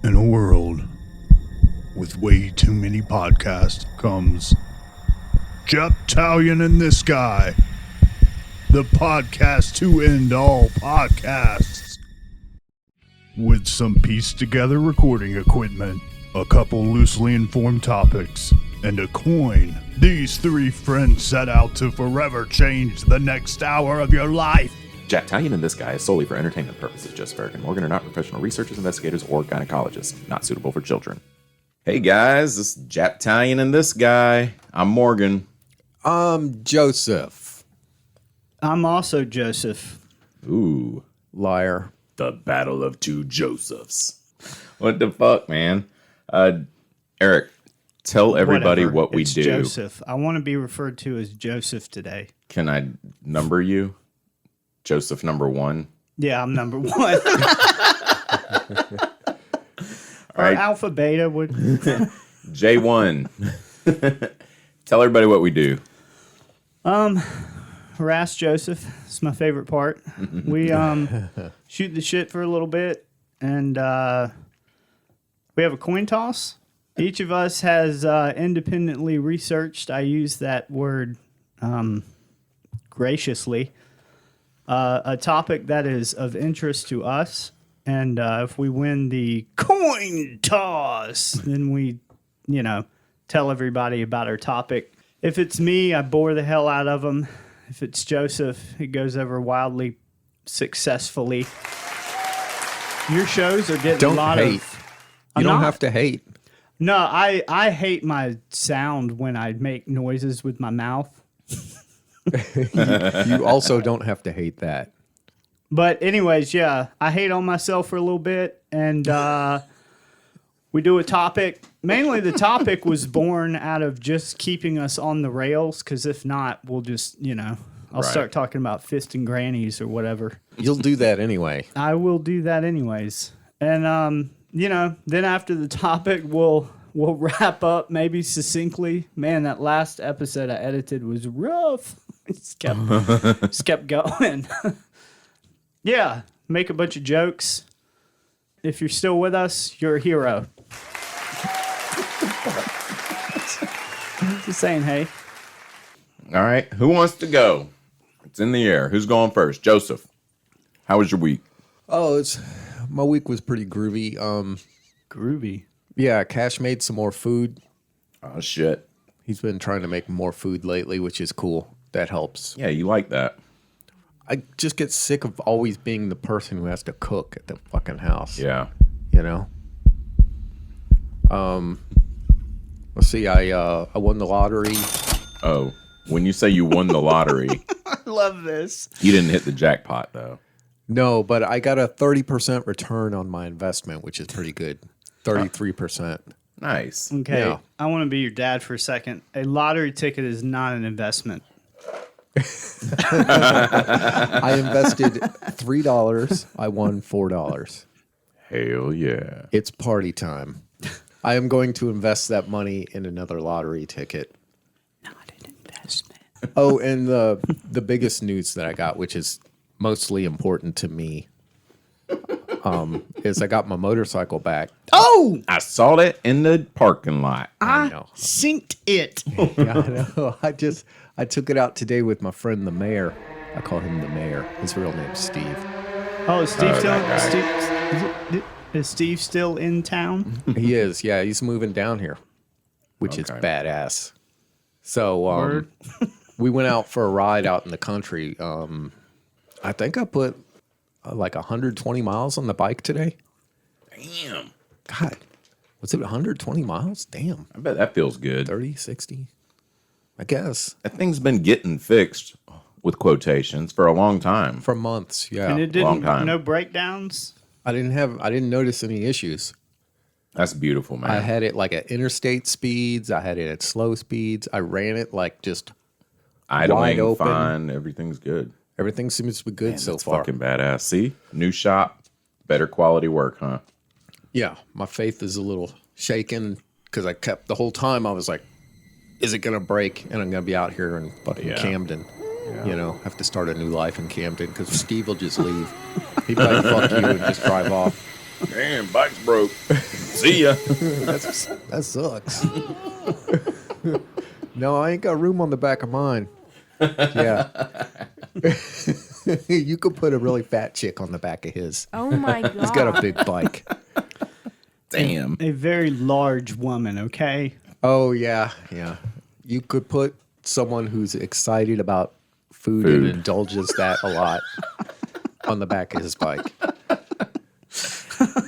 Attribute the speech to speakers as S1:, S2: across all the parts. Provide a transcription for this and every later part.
S1: In a world with way too many podcasts comes Japtalion and this guy, the podcast to end all podcasts. With some pieced together recording equipment, a couple loosely informed topics, and a coin, these three friends set out to forever change the next hour of your life.
S2: Japtalion and this guy is solely for entertainment purposes. Joseph, Eric, and Morgan are not professional researchers, investigators, or gynecologists. Not suitable for children. Hey guys, this is Japtalion and this guy. I'm Morgan.
S3: I'm Joseph.
S4: I'm also Joseph.
S2: Ooh.
S3: Liar.
S2: The Battle of Two Josephs. What the fuck, man? Eric, tell everybody
S4: Whatever.
S2: what we
S4: It's
S2: do.
S4: Joseph. I want to be referred to as Joseph today.
S2: Can I number you? Joseph number 1.
S4: Yeah, I'm number 1.
S2: All right.
S4: Alpha Beta would.
S2: J1. Tell everybody what we do.
S4: Harass Joseph. It's my favorite part. We shoot the shit for a little bit, and we have a coin toss. Each of us has independently researched. I use that word graciously. A topic that is of interest to us, and if we win the coin toss, then we, tell everybody about our topic. If it's me, I bore the hell out of them. If it's Joseph, it goes over wildly successfully. Your shows are getting
S3: Don't
S4: a lot
S3: hate.
S4: of...
S3: You don't have to hate.
S4: No, I hate my sound when I make noises with my mouth.
S3: You also don't have to hate that.
S4: But anyways, yeah, I hate on myself for a little bit, and we do a topic. Mainly the topic was born out of just keeping us on the rails, because if not, we'll just, I'll start talking about fisting grannies or whatever.
S3: You'll do that anyway.
S4: I will do that anyways. And, then after the topic, we'll wrap up maybe succinctly. Man, that last episode I edited was rough. Just kept going. Yeah, make a bunch of jokes. If you're still with us, you're a hero. Just saying, hey.
S2: All right. Who wants to go? It's in the air. Who's going first? Joseph. How was your week?
S3: Oh, my week was pretty groovy.
S4: Groovy.
S3: Yeah, Cash made some more food.
S2: Oh, shit.
S3: He's been trying to make more food lately, which is cool. That helps.
S2: Yeah, you like that.
S3: I just get sick of always being the person who has to cook at the fucking house.
S2: Yeah.
S3: Let's see. I won the lottery.
S2: Oh, when you say you won the lottery,
S4: I love this.
S2: you didn't hit the jackpot, though.
S3: No, but I got a 30% return on my investment, which is pretty good. 33%.
S2: Nice.
S4: Okay,
S3: Yeah.
S4: I want to be your dad for a second. A lottery ticket is not an investment.
S3: I invested $3. I won $4.
S2: Hell yeah.
S3: It's party time. I am going to invest that money in another lottery ticket.
S4: Not an investment.
S3: Oh, and the biggest news that I got, which is mostly important to me, is I got my motorcycle back.
S4: Oh,
S2: I saw that in the parking lot.
S4: I
S3: know.
S4: synced it.
S3: Yeah, I know. I took it out today with my friend the mayor. I call him the mayor. His real name's Steve.
S4: Oh, is Steve still?
S2: that
S4: Is Steve still in town?
S3: He is. Yeah, he's moving down here, which is
S2: Okay.
S3: badass. So
S4: Word.
S3: we went out for a ride out in the country. I think I put like 120 miles on the bike today.
S2: Damn.
S3: God, was it 120 miles? Damn.
S2: I bet that feels good.
S3: 30, 60? I guess.
S2: That thing's been getting fixed, with quotations, for a long time.
S3: For months, yeah.
S4: And it
S2: long
S4: didn't.
S2: time.
S4: No breakdowns.
S3: I didn't notice any issues.
S2: That's beautiful, man.
S3: I had it like at interstate speeds. I had it at slow speeds. I ran it like just wide
S2: Idling
S3: open.
S2: fine. Everything's good.
S3: Everything seems to be good
S2: Man,
S3: so
S2: that's
S3: far.
S2: fucking badass. See? New shop, better quality work, huh?
S3: Yeah, my faith is a little shaken because I kept the whole time. I was like, "Is it gonna break?" And I'm gonna be out here in fucking
S2: Yeah.
S3: Camden. Have to start a new life in Camden because Steve will just leave. He'd like fuck you and just drive off.
S2: Damn, bike's broke. See ya.
S3: That sucks. No, I ain't got room on the back of mine. Yeah. You could put a really fat chick on the back of his.
S5: Oh my god.
S3: He's got a big bike.
S2: Damn.
S4: A very large woman, okay?
S3: Oh, yeah. Yeah. You could put someone who's excited about food. And indulges that a lot on the back of his bike.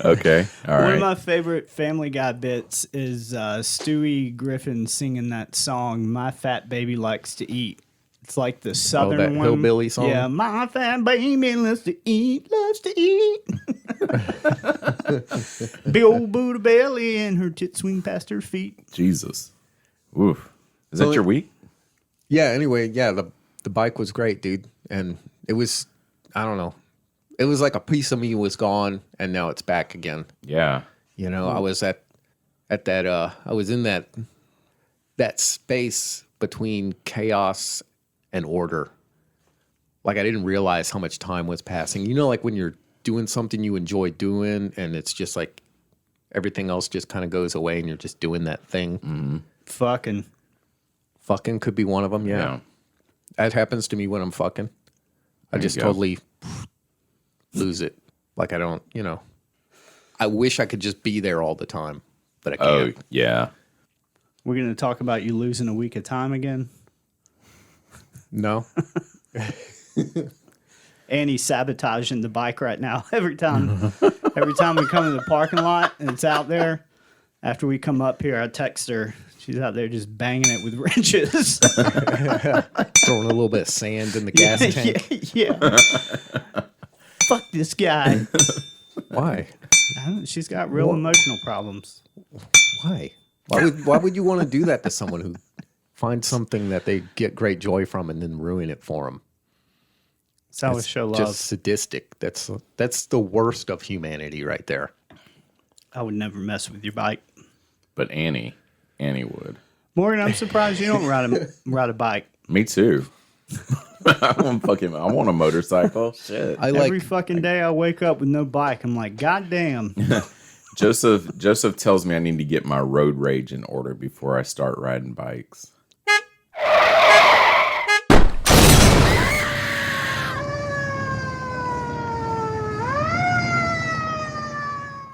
S2: Okay. All
S4: One
S2: right.
S4: of my favorite Family Guy bits is Stewie Griffin singing that song, My Fat Baby Likes to Eat. It's like the southern
S3: that
S4: one.
S3: hillbilly song?
S4: Yeah, my fat baby loves to eat, Big old booty belly and her tits swing past her feet.
S2: Jesus. Oof. Is
S3: So
S2: that your week?
S3: Yeah, anyway, yeah, the bike was great, dude. And it was, I don't know. It was like a piece of me was gone and now it's back again.
S2: Yeah.
S3: You know, I was at that I was in that space between chaos and order. Like I didn't realize how much time was passing. You know, like when you're doing something you enjoy doing and it's just like everything else just kind of goes away and you're just doing that thing.
S2: Mm-hmm.
S3: Fucking could be one of them, yeah. That happens to me when I'm fucking. I just totally lose it. Like I don't, you know. I wish I could just be there all the time, but I can't.
S2: Oh, yeah.
S4: We're going to talk about you losing a week of time again.
S3: No.
S4: Annie's sabotaging the bike right now. Every time we come in the parking lot and it's out there, after we come up here, I text her. She's out there just banging it with wrenches.
S3: Throwing a little bit of sand in the gas tank.
S4: Yeah. Fuck this guy.
S3: Why?
S4: She's got real emotional problems.
S3: Why? Why would you want to do that to someone who finds something that they get great joy from and then ruin it for them?
S4: That's how we show love.
S3: Just sadistic. That's the worst of humanity right there.
S4: I would never mess with your bike.
S2: But Annie would.
S4: Morgan, I'm surprised you don't ride a bike.
S2: Me too. I want a motorcycle. Shit.
S4: Every fucking day I wake up with no bike. I'm like, God damn.
S2: Joseph tells me I need to get my road rage in order before I start riding bikes.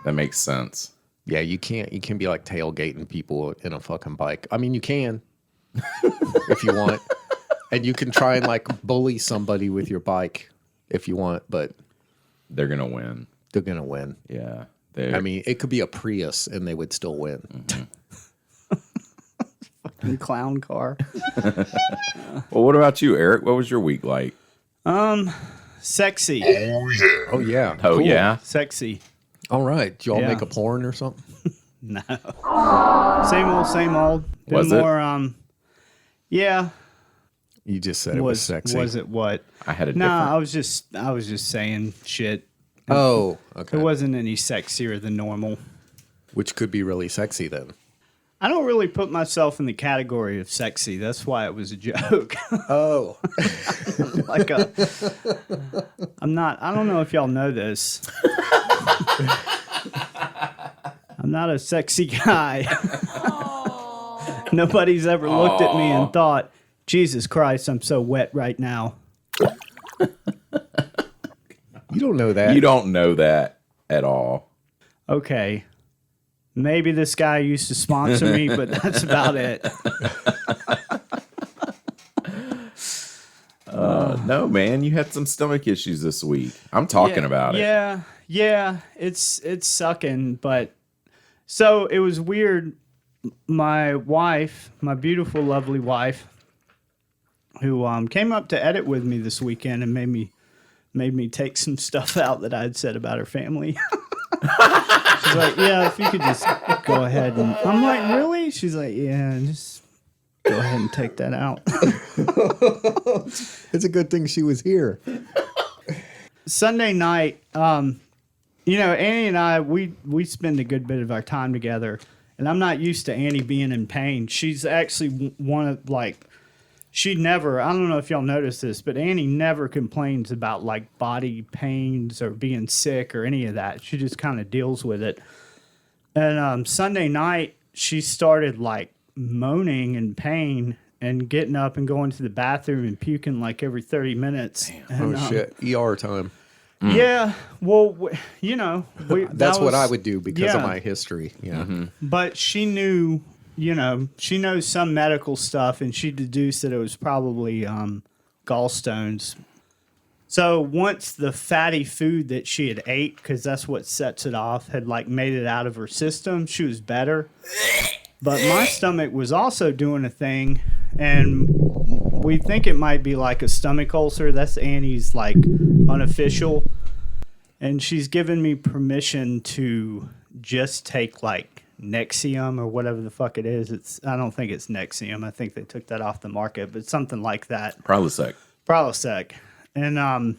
S2: That makes sense.
S3: Yeah, you can be like tailgating people in a fucking bike. I mean, you can if you want. And you can try and like bully somebody with your bike if you want, but
S2: They're going to win.
S3: they're going to win.
S2: Yeah.
S3: I mean, it could be a Prius and they would still win.
S4: Fucking clown car.
S2: Well, what about you, Eric? What was your week like?
S4: Sexy.
S3: Oh, yeah.
S2: Oh,
S3: Cool.
S2: yeah?
S4: Sexy.
S3: All right. Did y'all
S4: Yeah.
S3: make a porn or something?
S4: No. Same old. Been
S2: Was it?
S4: more, yeah.
S3: You just said it was sexy.
S4: Was it what?
S2: I had a
S4: No,
S2: different...
S4: I was just saying shit.
S3: Oh, okay.
S4: It wasn't any sexier than normal.
S3: Which could be really sexy then.
S4: I don't really put myself in the category of sexy. That's why it was a joke.
S3: Oh.
S4: I'm not, I don't know if y'all know this. I'm not a sexy guy. Nobody's ever looked at me and thought, Jesus Christ, I'm so wet right now.
S3: You don't know that.
S2: You don't know that at all.
S4: Okay. Maybe this guy used to sponsor me, but that's about it.
S2: No, man, you had some stomach issues this week. I'm talking about it.
S4: Yeah, it's sucking, but so it was weird. My wife, my beautiful, lovely wife, who came up to edit with me this weekend and made me take some stuff out that I had said about her family. She's like, yeah, if you could just go ahead and I'm like, really? She's like, yeah, just go ahead and take that out.
S3: It's a good thing she was here.
S4: Sunday night, Annie and I, we spend a good bit of our time together, and I'm not used to Annie being in pain. She's actually one of she never, I don't know if y'all noticed this, but Annie never complains about like body pains or being sick or any of that. She just kind of deals with it. And Sunday night, she started like moaning in pain and getting up and going to the bathroom and puking like every 30 minutes. And,
S3: Shit. ER time.
S4: Yeah. Well,
S3: That's what I would do because of my history. Yeah.
S4: But she knew, she knows some medical stuff, and she deduced that it was probably gallstones. So once the fatty food that she had ate, because that's what sets it off, had like made it out of her system, she was better. But my stomach was also doing a thing, and we think it might be like a stomach ulcer. That's Annie's like unofficial. And she's given me permission to just take like Nexium or whatever the fuck it is. I don't think it's Nexium. I think they took that off the market, but something like that. Prilosec. And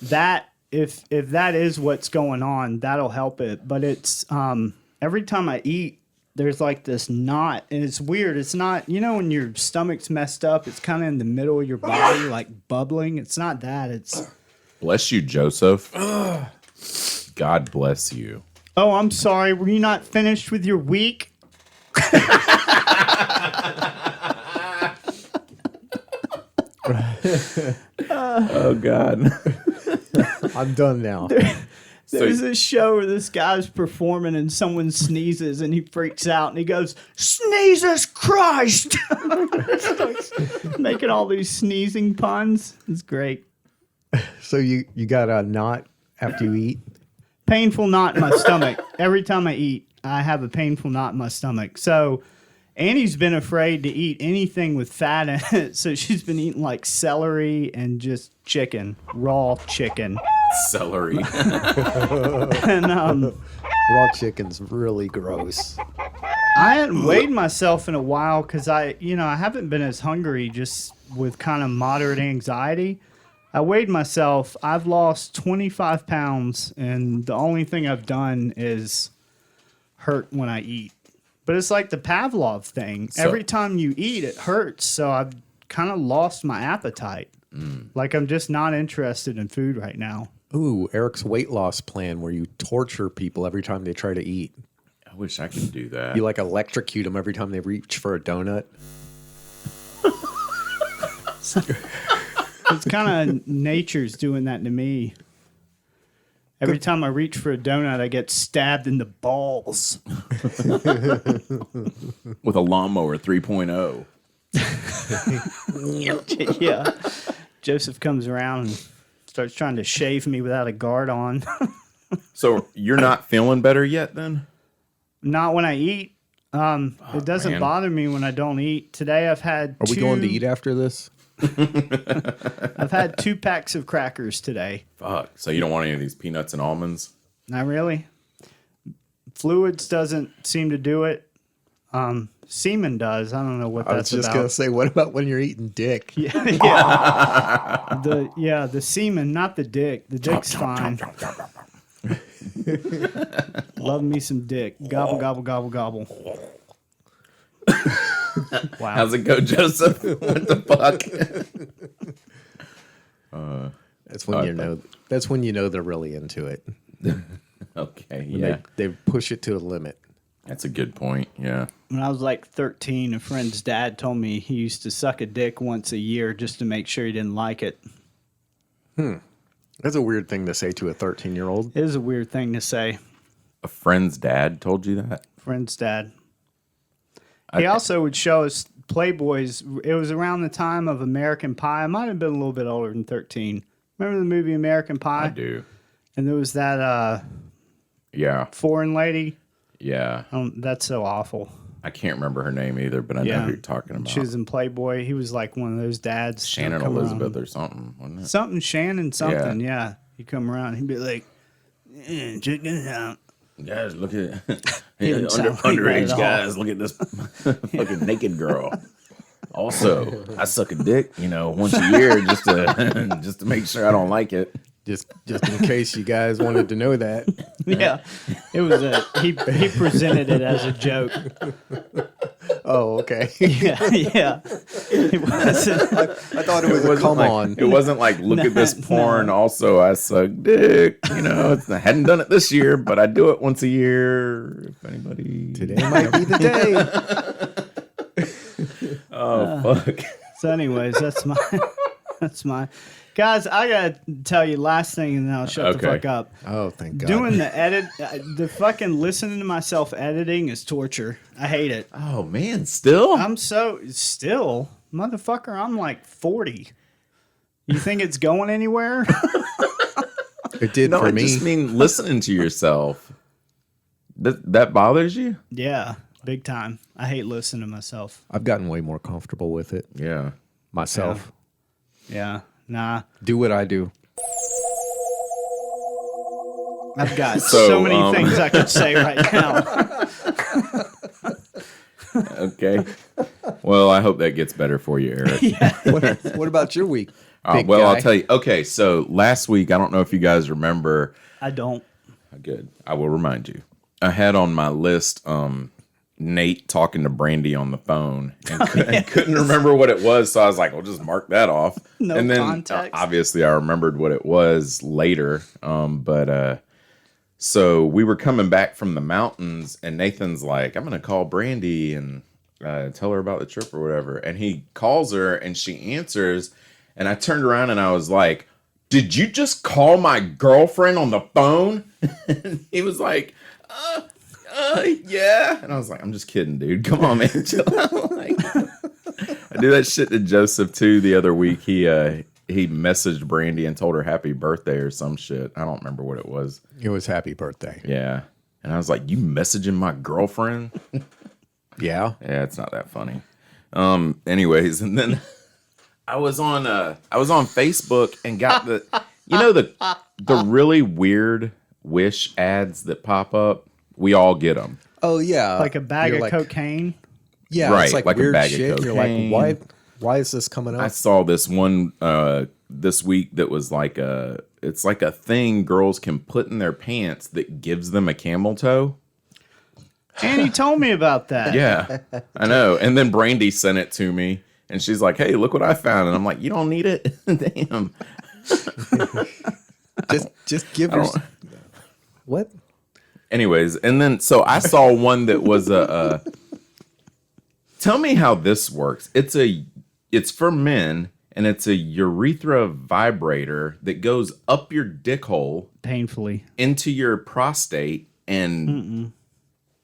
S4: that if that is what's going on, that'll help it. But it's every time I eat, there's like this knot, and it's weird. It's not, when your stomach's messed up, it's kind of in the middle of your body, like bubbling. It's not that. It's.
S2: Bless you, Joseph. God bless you.
S4: Oh, I'm sorry. Were you not finished with your week?
S2: Oh, God.
S3: I'm done now.
S4: There's this show where this guy's performing and someone sneezes and he freaks out and he goes, "Sneezes Christ!" Making all these sneezing puns. It's great.
S3: So you got a knot after you eat?
S4: Painful knot in my stomach. Every time I eat, I have a painful knot in my stomach. So Annie's been afraid to eat anything with fat in it. So she's been eating like celery and just chicken, raw chicken.
S2: Celery.
S4: And
S3: Raw chicken's really gross.
S4: I hadn't weighed myself in a while because I haven't been as hungry, just with kind of moderate anxiety. I weighed myself. I've lost 25 pounds, and the only thing I've done is hurt when I eat. But it's like the Pavlov thing.
S2: So,
S4: every time you eat, it hurts. So I've kind of lost my appetite. Like I'm just not interested in food right now.
S3: Ooh, Eric's weight loss plan where you torture people every time they try to eat.
S2: I wish I could do that.
S3: You like electrocute them every time they reach for a donut.
S4: It's kind of nature's doing that to me. Every time I reach for a donut, I get stabbed in the balls.
S2: With a lawnmower 3.0.
S4: Yeah. Joseph comes around and starts trying to shave me without a guard on.
S2: So you're not feeling better yet then?
S4: Not when I eat. It doesn't bother me when I don't eat. Today I've had
S3: Are we going to eat after this?
S4: I've had 2 packs of crackers today.
S2: Fuck. So you don't want any of these peanuts and almonds?
S4: Not really. Fluids doesn't seem to do it. Semen does. I don't know what that's about.
S3: I was just going to say, what about when you're eating dick?
S4: Yeah. The semen, not the dick. The dick's fine. Love me some dick. Gobble, gobble, gobble, gobble. Wow.
S2: How's it go, Joseph? What the fuck?
S3: That's when That's when you know they're really into it.
S2: Okay,
S3: When
S2: yeah.
S3: they push it to a limit.
S2: That's a good point, yeah.
S4: When I was like 13, a friend's dad told me he used to suck a dick once a year just to make sure he didn't like it.
S3: That's a weird thing to say to a 13-year-old.
S4: It is a weird thing to say.
S2: A friend's dad told you that?
S4: Friend's dad. He also would show us Playboys. It was around the time of American Pie. I might have been a little bit older than 13. Remember the movie American Pie?
S2: I do.
S4: And there was that
S2: Yeah.
S4: foreign lady.
S2: Yeah.
S4: That's so awful.
S2: I can't remember her name either, but I know who you're talking about.
S4: She was in Playboy. He was like one of those dads.
S2: Shannon Elizabeth or something, wasn't it?
S4: Something Shannon something, yeah. He'd come around. He'd be like, check this out.
S2: Guys, look at
S4: Didn't sound like that
S2: underage
S4: at all.
S2: guys. Look at this fucking naked girl. Also, I suck a dick, once a year just to make sure I don't like it.
S3: Just in case you guys wanted to know that.
S4: Yeah, it was he presented it as a joke.
S3: Oh, okay.
S4: Yeah. It wasn't.
S3: I thought it was a come on.
S2: It wasn't like, look at this porn. Also, I suck dick. You know, I hadn't done it this year, but I do it once a year. If anybody.
S3: Today might be the day.
S2: Oh, fuck.
S4: So, anyways, that's my. Guys, I gotta tell you last thing, and then I'll shut the fuck up.
S3: Oh, thank God.
S4: Doing the fucking listening to myself editing is torture. I hate it.
S2: Oh, man. Still?
S4: I'm still, motherfucker, I'm like 40. You think it's going anywhere?
S3: It did
S2: No,
S3: for
S2: I
S3: me.
S2: just mean listening to yourself. That bothers you?
S4: Yeah, big time. I hate listening to myself.
S3: I've gotten way more comfortable with it
S2: Yeah.
S3: myself.
S4: Yeah, nah.
S3: Do what I do.
S4: I've got
S2: So,
S4: so many things I could say right now.
S2: Okay. Well, I hope that gets better for you, Eric.
S3: What about your week? big
S2: Well,
S3: guy?
S2: I'll tell you. Okay, so last week, I don't know if you guys remember.
S4: I don't.
S2: Good. I will remind you. I had on my list Nate talking to Brandy on the phone and couldn't remember what it was. So I was like, well, just mark that off.
S4: No
S2: and then
S4: context.
S2: Obviously I remembered what it was later. So we were coming back from the mountains and Nathan's like, I'm going to call Brandy and tell her about the trip or whatever. And he calls her and she answers. And I turned around and I was like, did you just call my girlfriend on the phone? And he was like, yeah. And I was like, I'm just kidding, dude. Come on, man. Chill out. Like, I do that shit to Joseph too. The other week, he messaged Brandy and told her happy birthday or some shit. I don't remember what it was.
S3: It was happy birthday.
S2: Yeah. And I was like, you messaging my girlfriend?
S3: Yeah.
S2: Yeah, it's not that funny. Anyways, and then I was on Facebook and got the really weird Wish ads that pop up. We all get them.
S3: Oh yeah.
S4: Like a bag
S3: You're
S4: of cocaine.
S3: Yeah,
S2: Right,
S3: it's like
S2: like a
S3: weird
S2: bag of
S3: shit. You're
S2: cocaine.
S3: like, why is this coming up?
S2: I saw this one this week that was like it's like a thing girls can put in their pants that gives them a camel toe.
S4: Annie told me about that.
S2: Yeah, I know. And then Brandy sent it to me, and she's like, "Hey, look what I found." And I'm like, "You don't need it." Damn.
S3: just give her. What?
S2: Anyways, and then so I saw one that was a. Tell me how this works. It's for men, and it's a urethra vibrator that goes up your dick hole
S4: Painfully.
S2: into your prostate, and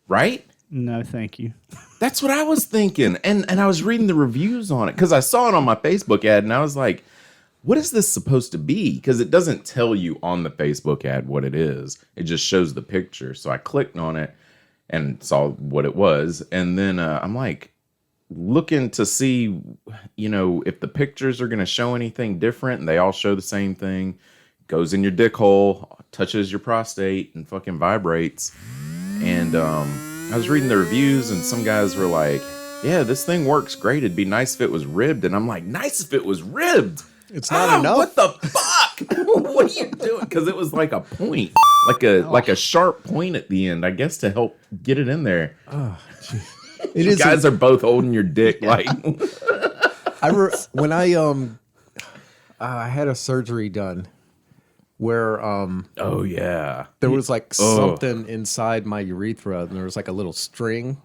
S2: right.
S4: No, thank you.
S2: That's what I was thinking. And I was reading the reviews on it because I saw it on my Facebook ad and I was like, what is this supposed to be? Because it doesn't tell you on the Facebook ad what it is. It just shows the picture. So I clicked on it and saw what it was. And then I'm like looking to see, if the pictures are going to show anything different. And they all show the same thing. Goes in your dick hole, touches your prostate and fucking vibrates. And I was reading the reviews and some guys were like, yeah, this thing works great. It'd be nice if it was ribbed. And I'm like, nice if it was ribbed.
S3: It's not enough.
S2: What the fuck? What are you doing? Because it was like a point, like a sharp point at the end, I guess, to help get it in there.
S3: Oh,
S2: It is. Guys are both holding your dick like.
S3: When I had a surgery done where
S2: oh yeah,
S3: there was like something inside my urethra and there was like a little string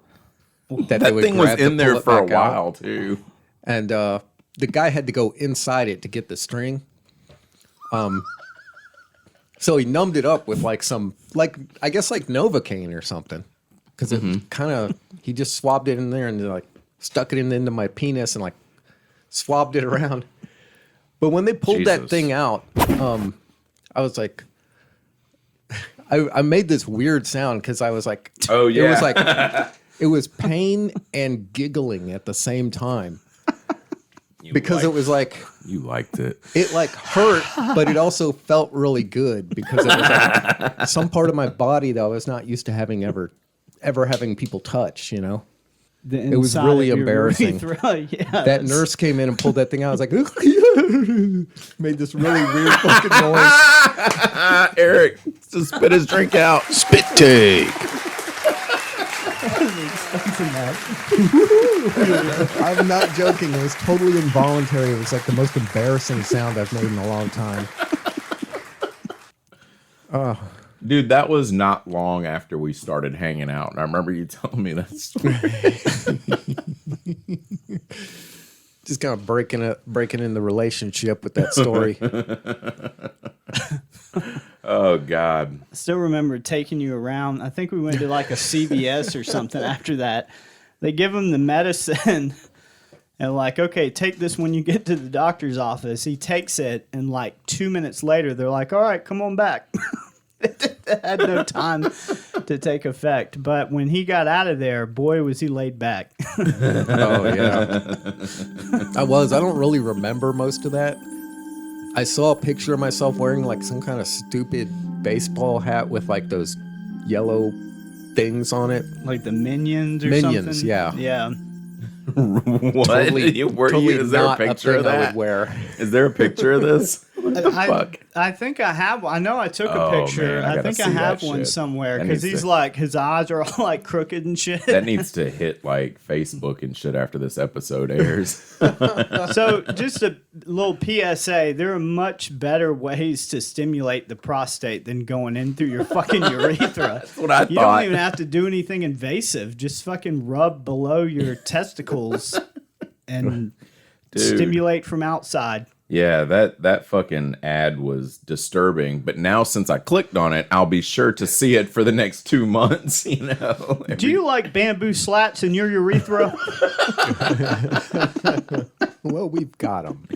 S3: that they would
S2: thing was
S3: grab to
S2: in there
S3: pull it
S2: for a
S3: back out.
S2: while too.
S3: And the guy had to go inside it to get the string. So he numbed it up with like some, I guess like Novocaine or something. Because it kind of, he just swabbed it in there and like stuck it into my penis and like swabbed it around. But when they pulled that thing out, I was like, I made this weird sound because I was like,
S2: oh yeah.
S3: It was like, it was pain and giggling at the same time. Because it was like
S2: you liked it.
S3: It like hurt, but it also felt really good because it was like some part of my body that I was not used to having ever having people touch,
S4: the
S3: It was
S4: inside
S3: really
S4: of your
S3: embarrassing.
S4: urethra. Yeah,
S3: That nurse came in and pulled that thing out. I was like, made this really weird fucking noise.
S2: Eric just spit his drink out.
S1: Spit take.
S3: I'm not joking. It was totally involuntary. It was like the most embarrassing sound I've made in a long time.
S2: Dude, that was not long after we started hanging out. And I remember you telling me that story.
S3: Just kind of breaking in the relationship with that story.
S2: Oh, God.
S4: I still remember taking you around. I think we went to like a CVS or something after that. They give him the medicine and like, okay, take this when you get to the doctor's office. He takes it, and like 2 minutes later, they're like, all right, come on back. It had no time to take effect. But when he got out of there, boy, was he laid back.
S3: Oh, yeah. I don't really remember most of that. I saw a picture of myself wearing like some kind of stupid baseball hat with like those yellow things on it.
S4: Like the Minions or
S3: Minions,
S4: something.
S3: yeah.
S4: Yeah.
S2: What?
S3: Totally
S2: Is there a
S3: not
S2: picture of
S3: thing I
S2: that?
S3: would wear.
S2: Is there a picture of this? What the fuck?
S4: I think I have. I know I took a
S2: Oh,
S4: picture.
S2: man, I
S4: I
S2: gotta
S4: think I
S2: see
S4: have
S2: that
S4: one
S2: shit.
S4: somewhere
S2: That
S4: because
S2: needs
S4: he's
S2: to-
S4: like his eyes are all like crooked and shit.
S2: That needs to hit like Facebook and shit after this episode airs.
S4: So just a little PSA: there are much better ways to stimulate the prostate than going in through your fucking urethra.
S2: That's what I
S4: You
S2: thought.
S4: don't even have to do anything invasive. Just fucking rub below your testicles and
S2: Dude.
S4: stimulate from outside.
S2: Yeah, that fucking ad was disturbing. But now since I clicked on it, I'll be sure to see it for the next 2 months, you know.
S4: Do you like bamboo slats in your urethra?
S3: Well, we've got them.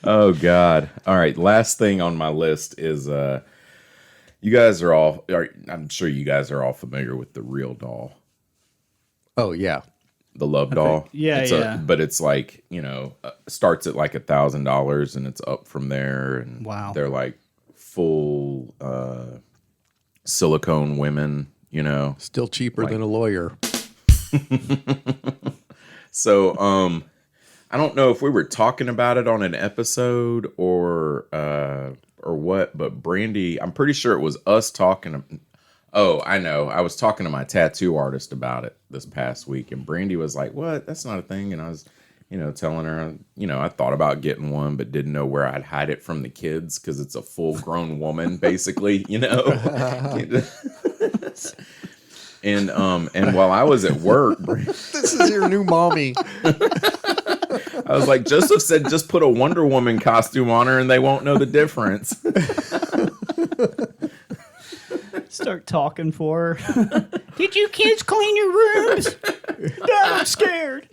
S2: Oh, God. All right, last thing on my list is you guys are all, I'm sure you guys are all familiar with the Real Doll.
S3: Oh, yeah.
S2: The Love Doll.
S4: yeah,
S2: It's
S4: yeah.
S2: but it's like, you know, starts at like $1,000 and it's up from there. And
S4: Wow.
S2: they're like full silicone women, you know.
S3: Still cheaper than a lawyer.
S2: So, I don't know if we were talking about it on an episode or what, but Brandy, I'm pretty sure it was us talking. Oh, I know. I was talking to my tattoo artist about it this past week, and Brandy was like, "What? That's not a thing." And I was, you know, telling her, you know, I thought about getting one, but didn't know where I'd hide it from the kids because it's a full-grown woman, basically, you know. And while I was at work,
S3: This is your new mommy.
S2: I was like, Joseph said, just put a Wonder Woman costume on her, and they won't know the difference.
S4: Start talking for her. Did you kids clean your rooms? Dad, I'm scared.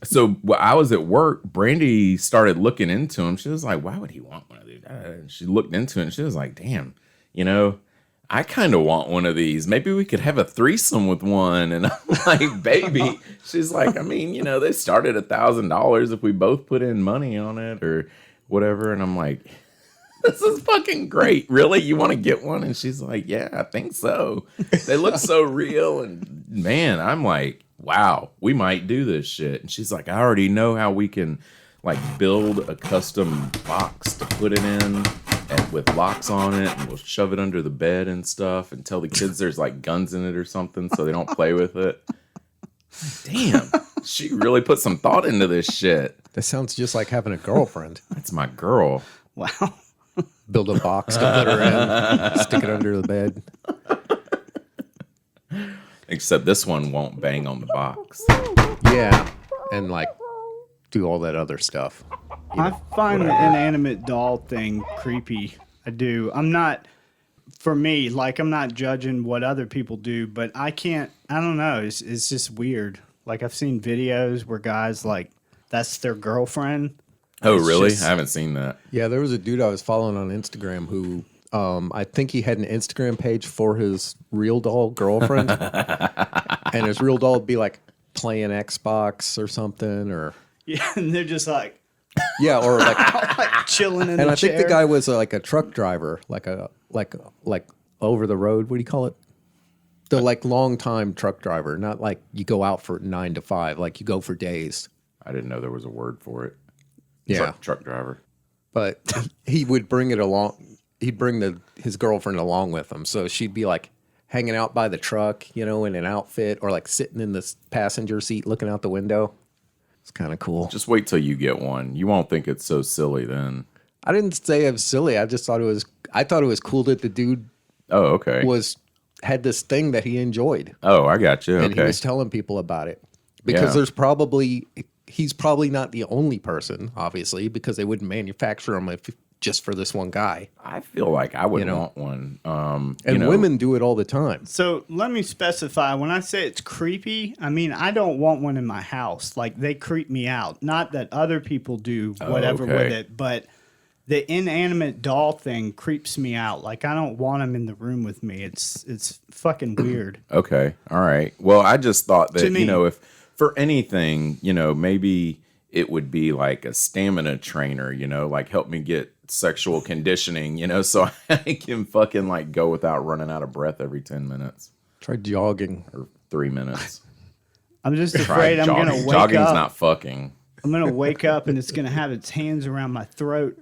S2: So while I was at work, Brandy started looking into him. She was like, why would he want one of these? And she looked into it and she was like, damn, you know, I kind of want one of these. Maybe we could have a threesome with one. And I'm like, baby. She's like, I mean, you know, they start at $1,000 if we both put in money on it or whatever. And I'm like, this is fucking great. Really? You want to get one? And she's like, yeah, I think so. They look so real. And man, I'm like, wow, we might do this shit. And she's like, I already know how we can like build a custom box to put it in and with locks on it. And we'll shove it under the bed and stuff and tell the kids there's like guns in it or something so they don't play with it. Damn, she really put some thought into this shit.
S3: That sounds just like having a girlfriend.
S2: That's my girl.
S4: Wow.
S3: Build a box to put her in, stick it under the bed.
S2: Except this one won't bang on the box.
S3: Yeah, and like do all that other stuff.
S4: I find the inanimate doll thing creepy. I do. I'm not, for me, like I'm not judging what other people do, but I don't know. It's just weird. Like I've seen videos where guys like, that's their girlfriend.
S2: Oh,
S4: It's
S2: really?
S4: just-
S2: I haven't seen that.
S3: Yeah, there was a dude I was following on Instagram who I think he had an Instagram page for his real doll girlfriend. And his real doll would be like playing Xbox or something or
S4: Yeah, and they're just like
S3: or like
S4: chilling in
S3: and
S4: the
S3: I
S4: chair.
S3: think the guy was like a truck driver, like over the road, what do you call it? The like long time truck driver, not like you go out for 9 to 5, like you go for days.
S2: I didn't know there was a word for it.
S3: Yeah.
S2: Truck driver.
S3: But he would bring it along. He'd bring his girlfriend along with him. So she'd be like hanging out by the truck, you know, in an outfit, or like sitting in the passenger seat looking out the window. It's kind of cool.
S2: Just wait till you get one. You won't think it's so silly then.
S3: I didn't say it was silly. I just thought I thought it was cool that the dude
S2: Oh, okay.
S3: had this thing that he enjoyed.
S2: Oh, I got you.
S3: And he
S2: Okay.
S3: was telling people about it. Because he's probably not the only person, obviously, because they wouldn't manufacture them just for this one guy.
S2: I feel like I would want one.
S3: And women do it all the time.
S4: So let me specify. When I say it's creepy, I mean I don't want one in my house. Like, they creep me out. Not that other people do whatever with it, but the inanimate doll thing creeps me out. Like, I don't want them in the room with me. It's fucking weird.
S2: Okay. All right. Well, I just thought that,
S4: To me.
S2: if for anything, maybe it would be like a stamina trainer, like help me get sexual conditioning, so I can fucking like go without running out of breath every 10 minutes
S3: Try jogging.
S2: or 3 minutes.
S4: I'm just afraid I'm going to wake
S2: Jogging's
S4: up.
S2: not fucking.
S4: I'm going to wake up and it's going to have its hands around my throat.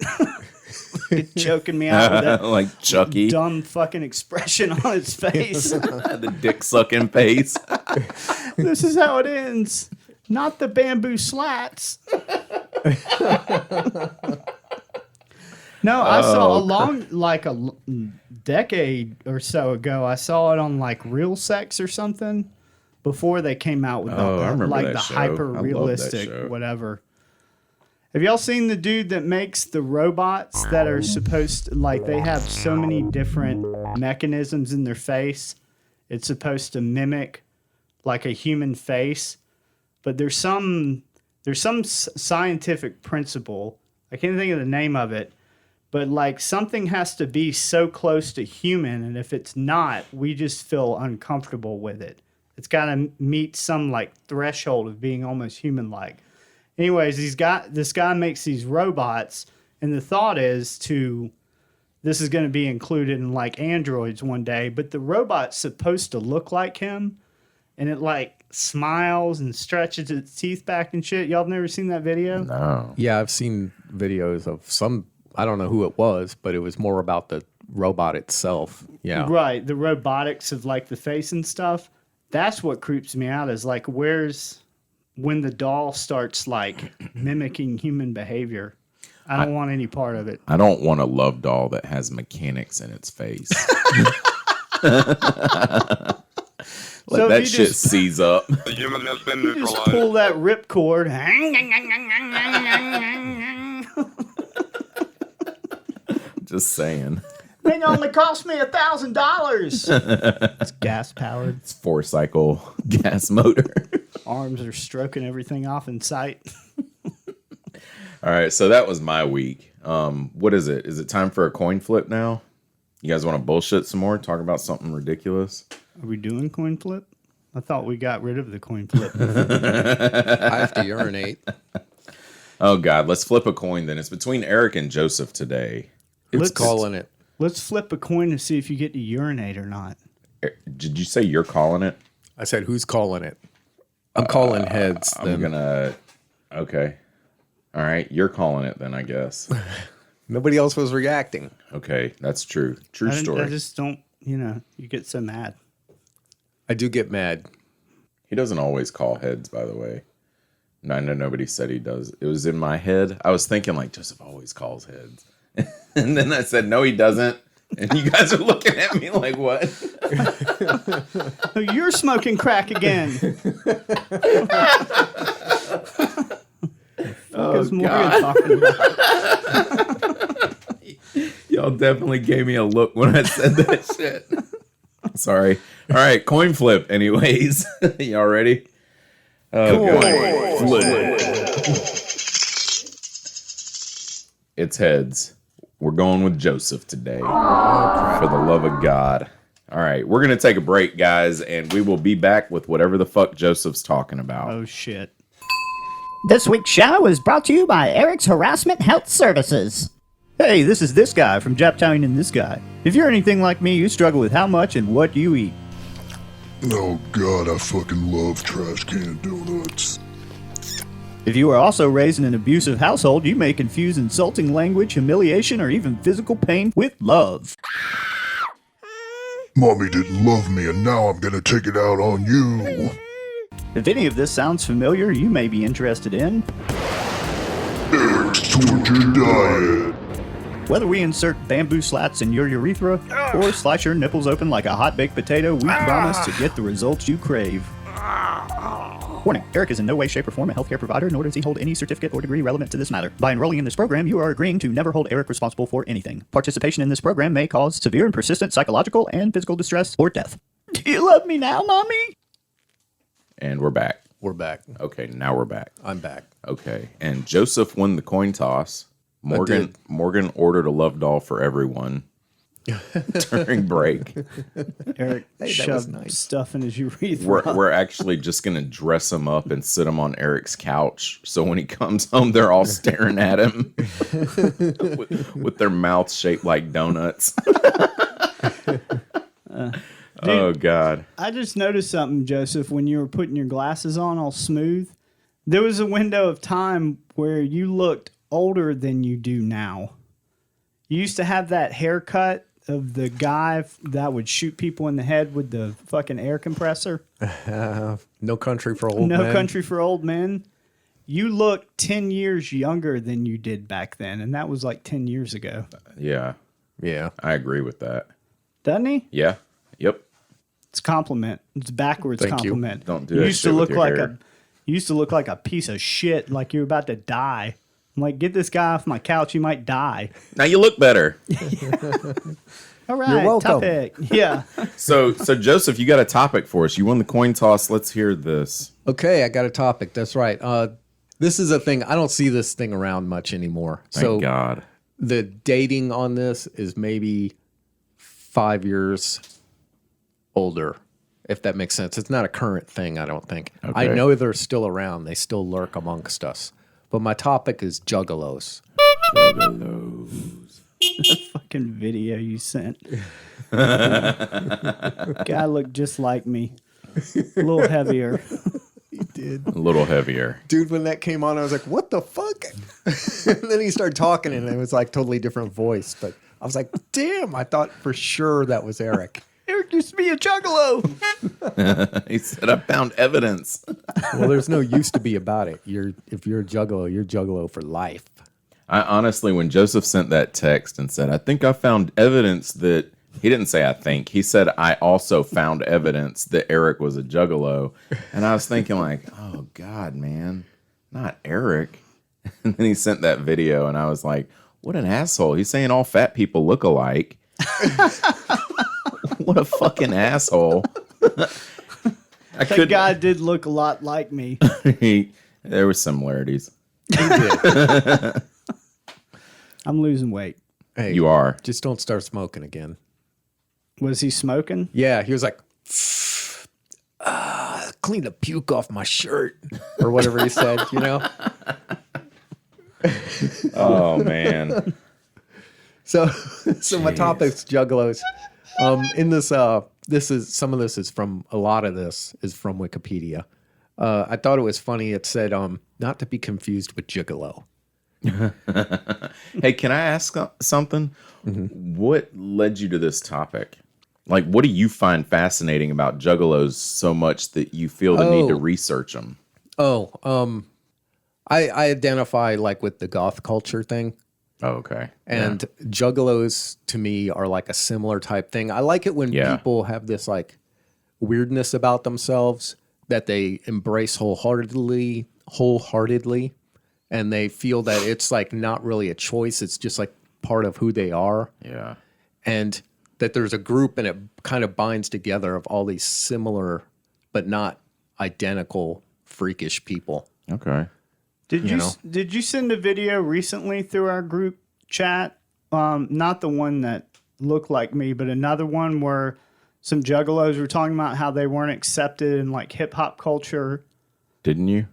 S4: It's choking me out with that
S2: Like Chucky,
S4: dumb fucking expression on its face.
S2: the dick sucking face.
S4: This is how it ends. Not the bamboo slats. No, I saw a decade or so ago. I saw it on like Real Sex or something before they came out with
S2: I remember
S4: like
S2: that
S4: the
S2: show.
S4: hyper
S2: I love that
S4: realistic
S2: show.
S4: whatever. Have y'all seen the dude that makes the robots that are supposed to, like, they have so many different mechanisms in their face? It's supposed to mimic like a human face, but there's some scientific principle. I can't think of the name of it, but like something has to be so close to human, and if it's not, we just feel uncomfortable with it. It's got to meet some like threshold of being almost human-like. Anyways, this guy makes these robots, and the thought is this is going to be included in like androids one day, but the robot's supposed to look like him, and it like smiles and stretches its teeth back and shit. Y'all have never seen that video?
S2: No.
S3: Yeah, I've seen videos of some, I don't know who it was, but it was more about the robot itself. Yeah.
S4: Right, the robotics of like the face and stuff. That's what creeps me out, is like when the doll starts like mimicking human behavior. I don't want any part of it.
S2: I don't want a love doll that has mechanics in its face. Let
S4: So if
S2: that
S4: you
S2: shit
S4: just-
S2: seize up.
S5: The human has been
S4: You just
S5: neutralized.
S4: pull that ripcord.
S2: Just saying.
S4: Thing only cost me $1,000. It's gas powered.
S2: It's 4-cycle gas motor.
S4: Arms are stroking everything off in sight.
S2: All right, so that was my week. What is it? Is it time for a coin flip now? You guys want to bullshit some more? Talk about something ridiculous?
S4: Are we doing coin flip? I thought we got rid of the coin flip.
S3: I have to urinate.
S2: Oh, God. Let's flip a coin then. It's between Eric and Joseph today.
S3: It's calling it.
S4: Let's flip a coin to see if you get to urinate or not.
S2: Did you say you're calling it?
S3: I said, who's calling it? I'm calling heads.
S2: I'm going to... Okay. All right. You're calling it then, I guess.
S3: Nobody else was reacting.
S2: Okay. That's true. True
S4: I
S2: story.
S4: just don't, you get so mad.
S3: I do get mad.
S2: He doesn't always call heads, by the way. I know nobody said he does. It was in my head. I was thinking like Joseph always calls heads. And then I said, no, he doesn't. And you guys are looking at me like, what?
S4: Oh, you're smoking crack again.
S2: Oh,
S4: Morgan
S2: God.
S4: talking about?
S2: Y'all definitely gave me a look when I said that shit. Sorry. All right, coin flip anyways. Y'all ready? Oh, God. Flip. It's heads. We're going with Joseph today. For the love of God. All right, we're going to take a break, guys, and we will be back with whatever the fuck Joseph's talking about.
S4: Oh, shit.
S6: This week's show is brought to you by Eric's Harassment Health Services.
S7: Hey, this is this guy from Japtown and This Guy. If you're anything like me, you struggle with how much and what you eat.
S1: Oh god, I fucking love trash can donuts.
S4: If you are also raised in an abusive household, you may confuse insulting language, humiliation, or even physical pain with love.
S1: Mommy didn't love me and now I'm gonna take it out on you.
S4: If any of this sounds familiar, you may be interested in
S1: Eric's Torture Diet.
S4: whether we insert bamboo slats in your urethra or slice your nipples open like a hot-baked potato, we promise to get the results you crave. Warning, Eric is in no way, shape, or form a healthcare provider, nor does he hold any certificate or degree relevant to this matter. By enrolling in this program, you are agreeing to never hold Eric responsible for anything. Participation in this program may cause severe and persistent psychological and physical distress or death. Do you love me now, Mommy?
S2: And we're back.
S3: We're back.
S2: Okay, now we're back.
S3: I'm back.
S2: Okay, and Joseph won the coin toss. Morgan ordered a love doll for everyone during break.
S4: Eric shoved
S3: nice.
S4: stuff in his urethra.
S2: We're actually just gonna dress him up and sit him on Eric's couch, so when he comes home, they're all staring at him with their mouths shaped like donuts. Oh God!
S4: I just noticed something, Joseph, when you were putting your glasses on all smooth. There was a window of time where you looked older than you do now. You used to have that haircut of the guy that would shoot people in the head with the fucking air compressor.
S3: No Country for Old Men.
S4: No Country for Old Men. You look 10 years younger than you did back then, and that was like 10 years ago.
S2: Yeah,
S3: Yeah.
S2: I agree with that.
S4: Doesn't he?
S2: Yeah. Yep.
S4: It's a compliment. It's a backwards
S3: Thank you.
S4: compliment.
S2: Don't do
S4: you
S2: that
S4: used
S2: shit
S4: to
S2: with
S4: look
S2: your
S4: like
S2: hair.
S4: you used to look like a piece of shit, like you were about to die. I'm like, get this guy off my couch, he might die.
S2: Now you look better.
S4: All right,
S3: You're welcome.
S4: topic. Yeah.
S2: So Joseph, you got a topic for us. You won the coin toss. Let's hear this.
S3: Okay, I got a topic. That's right. This is a thing. I don't see this thing around much anymore.
S2: Thank God.
S3: The dating on this is maybe 5 years older, if that makes sense. It's not a current thing, I don't think. I
S2: Okay.
S3: know they're still around. They still lurk amongst us. But my topic is juggalos.
S4: Fucking video you sent. Guy looked just like me. A little heavier.
S3: Did.
S2: A little heavier.
S3: Dude, when that came on, I was like, what the fuck? And then he started talking and it was like totally different voice. But I was like, damn, I thought for sure that was Eric.
S4: Eric used to be a juggalo.
S2: He said, I found evidence.
S3: Well, there's no used to be about it. If you're a juggalo, you're juggalo for life.
S2: I honestly, when Joseph sent that text and said, I think I found evidence that, he didn't say I think, he said, I also found evidence that Eric was a juggalo. And I was thinking like, oh God, man, not Eric. And then he sent that video and I was like, what an asshole. He's saying all fat people look alike. What a fucking asshole.
S4: That guy did look a lot like me.
S2: There were similarities.
S4: I'm losing weight.
S3: Hey,
S2: You are.
S3: just don't start smoking again.
S4: Was he smoking?
S3: Yeah, he was like, clean the puke off my shirt or whatever he said, you know?
S2: Oh man.
S3: So my topic's juggalos. In this, some of this is from Wikipedia. I thought it was funny. It said, not to be confused with gigolo.
S2: Hey, can I ask something?
S3: Mm-hmm.
S2: What led you to this topic? Like, what do you find fascinating about juggalos so much that you feel the need to research them?
S3: I identify like with the goth culture thing.
S2: Oh, okay.
S3: And juggalos to me are like a similar type thing. I like it when people have this like weirdness about themselves that they embrace wholeheartedly, and they feel that it's like not really a choice. It's just like part of who they are.
S2: Yeah.
S3: And that there's a group and it kind of binds together of all these similar but not identical freakish people.
S2: Okay.
S4: Did you send a video recently through our group chat? Not the one that looked like me, but another one where some juggalos were talking about how they weren't accepted in like hip hop culture.
S2: Didn't you?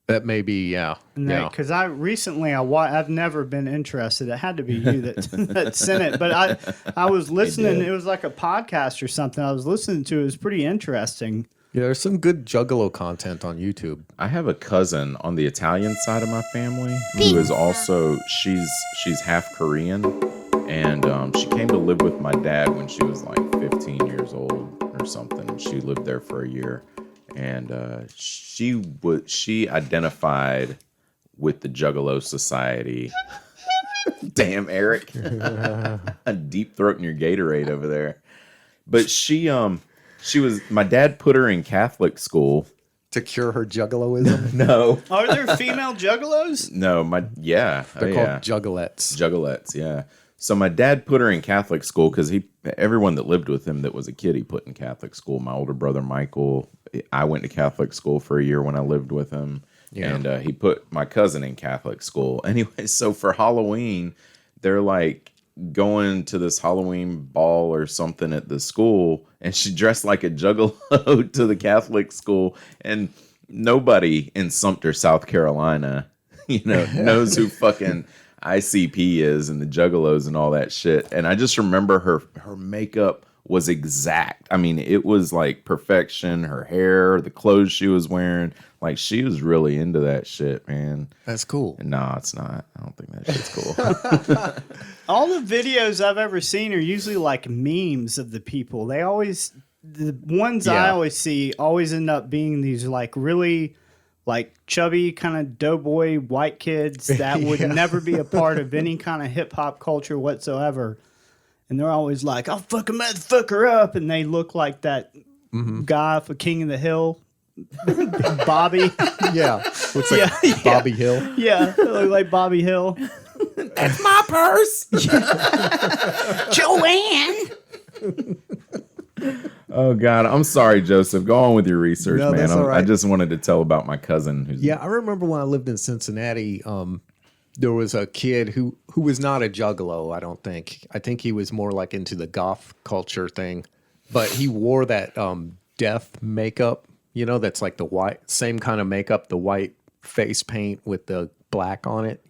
S3: That may be, yeah.
S4: Because I've never been interested. It had to be you that sent it. But I was listening. It was like a podcast or something. I was listening to. It was pretty interesting.
S3: Yeah, there's some good Juggalo content on YouTube.
S2: I have a cousin on the Italian side of my family who is also she's half Korean, and she came to live with my dad when she was like 15 years old or something. She lived there for a year. And she identified with the Juggalo Society. Damn, Eric. A deep throat in your Gatorade over there. But she was, my dad put her in Catholic school.
S3: To cure her Juggaloism?
S2: No.
S4: Are there female Juggalos?
S2: No,
S3: They're called Juggalettes.
S2: Juggalettes, yeah. So my dad put her in Catholic school because everyone that lived with him that was a kid, he put in Catholic school. My older brother, Michael, I went to Catholic school for a year when I lived with him. Yeah. And he put my cousin in Catholic school. Anyway, so for Halloween, they're like going to this Halloween ball or something at the school, and she dressed like a Juggalo to the Catholic school. And nobody in Sumter, South Carolina, knows who fucking ICP is and the Juggalos and all that shit. And I just remember her makeup was exact. I mean, it was like perfection. Her hair, the clothes she was wearing, like she was really into that shit, man.
S3: That's cool.
S2: No, it's not. I don't think that shit's cool.
S4: All the videos I've ever seen are usually like memes of the people. The ones I always see always end up being these like really like chubby kind of doughboy white kids that would never be a part of any kind of hip hop culture whatsoever. And they're always like, I'll fuck a motherfucker up. And they look like that guy for King of the Hill, Bobby.
S3: Yeah. Looks like Bobby Hill.
S4: Yeah. They look like Bobby Hill.
S2: That's my purse.
S4: Joanne.
S2: Oh, God. I'm sorry, Joseph. Go on with your research,
S3: No,
S2: man.
S3: that's all right.
S2: I just wanted to tell about my cousin.
S3: Yeah, I remember when I lived in Cincinnati, there was a kid who was not a Juggalo, I don't think. I think he was more like into the goth culture thing. But he wore that death makeup, that's like the white, same kind of makeup, the white face paint with the black on it,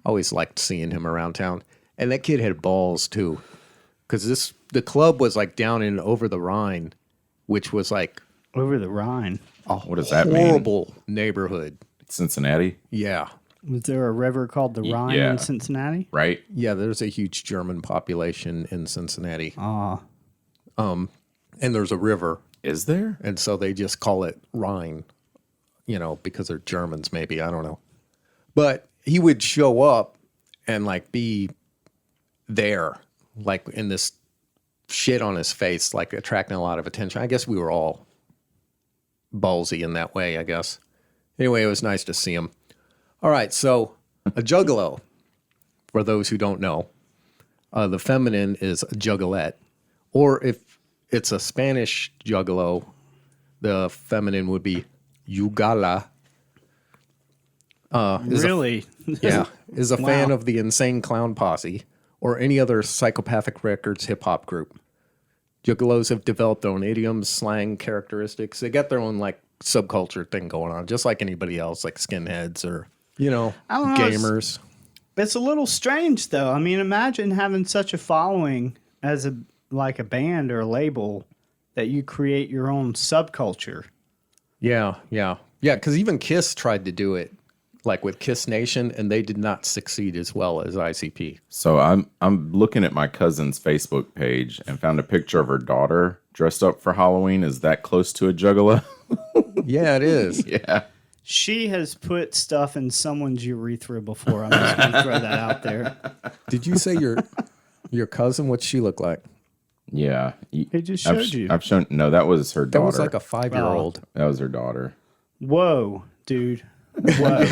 S3: Always liked seeing him around town. And that kid had balls, too. Because the club was like down in Over the Rhine, which was like...
S4: Over the Rhine?
S2: What does that mean?
S3: Horrible neighborhood.
S2: Cincinnati?
S3: Yeah.
S4: Was there a river called the Rhine in Cincinnati?
S2: Right?
S3: Yeah, there's a huge German population in Cincinnati.
S4: Ah.
S3: And there's a river.
S2: Is there?
S3: And so they just call it Rhine, because they're Germans, maybe. I don't know. But he would show up and like be there, like in this shit on his face, like attracting a lot of attention. I guess we were all ballsy in that way, I guess. Anyway, it was nice to see him. All right, so a Juggalo, for those who don't know, the feminine is a Juggalette. Or if it's a Spanish Juggalo, the feminine would be Juggala.
S4: Really?
S3: Is a fan of the Insane Clown Posse or any other Psychopathic Records hip-hop group. Juggalos have developed their own idioms, slang, characteristics. They got their own, like, subculture thing going on, just like anybody else, like skinheads or,
S4: I don't know,
S3: gamers.
S4: It's a little strange, though. I mean, imagine having such a following as a band or a label that you create your own subculture.
S3: Yeah, because even Kiss tried to do it, like with Kiss Nation, and they did not succeed as well as ICP.
S2: So I'm looking at my cousin's Facebook page and found a picture of her daughter dressed up for Halloween. Is that close to a Juggalo?
S3: Yeah, it is.
S2: Yeah.
S4: She has put stuff in someone's urethra before. I'm just going to throw that out there.
S3: Did you say your cousin? What'd she look like?
S2: Yeah.
S4: He just showed you.
S2: I've shown. No, that was her daughter.
S3: That was like a 5-year-old.
S2: That was her daughter.
S4: Whoa, dude. Whoa.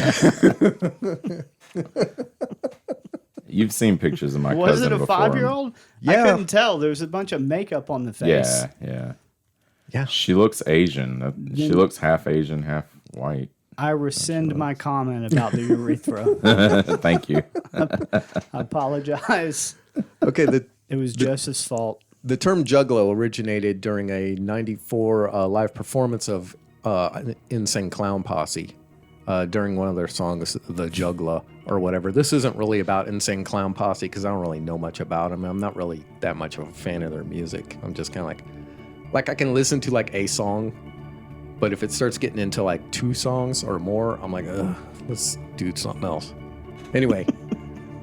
S2: You've seen pictures of my
S4: Was
S2: cousin
S4: it a
S2: before.
S4: 5-year-old?
S3: Yeah.
S4: I couldn't tell. There was a bunch of makeup on the face.
S2: Yeah. She looks Asian. She looks half Asian, half white.
S4: I rescind my comment about the urethra.
S2: Thank you.
S4: I apologize.
S3: Okay,
S4: It was Joseph's fault.
S3: the term Juggalo originated during a 94 live performance of Insane Clown Posse. during one of their songs, the Juggalo or whatever. This isn't really about Insane Clown Posse because I don't really know much about them. I'm not really that much of a fan of their music. I'm just kind of like I can listen to like a song, but if it starts getting into like 2 songs or more, I'm like, ugh, let's do something else. Anyway,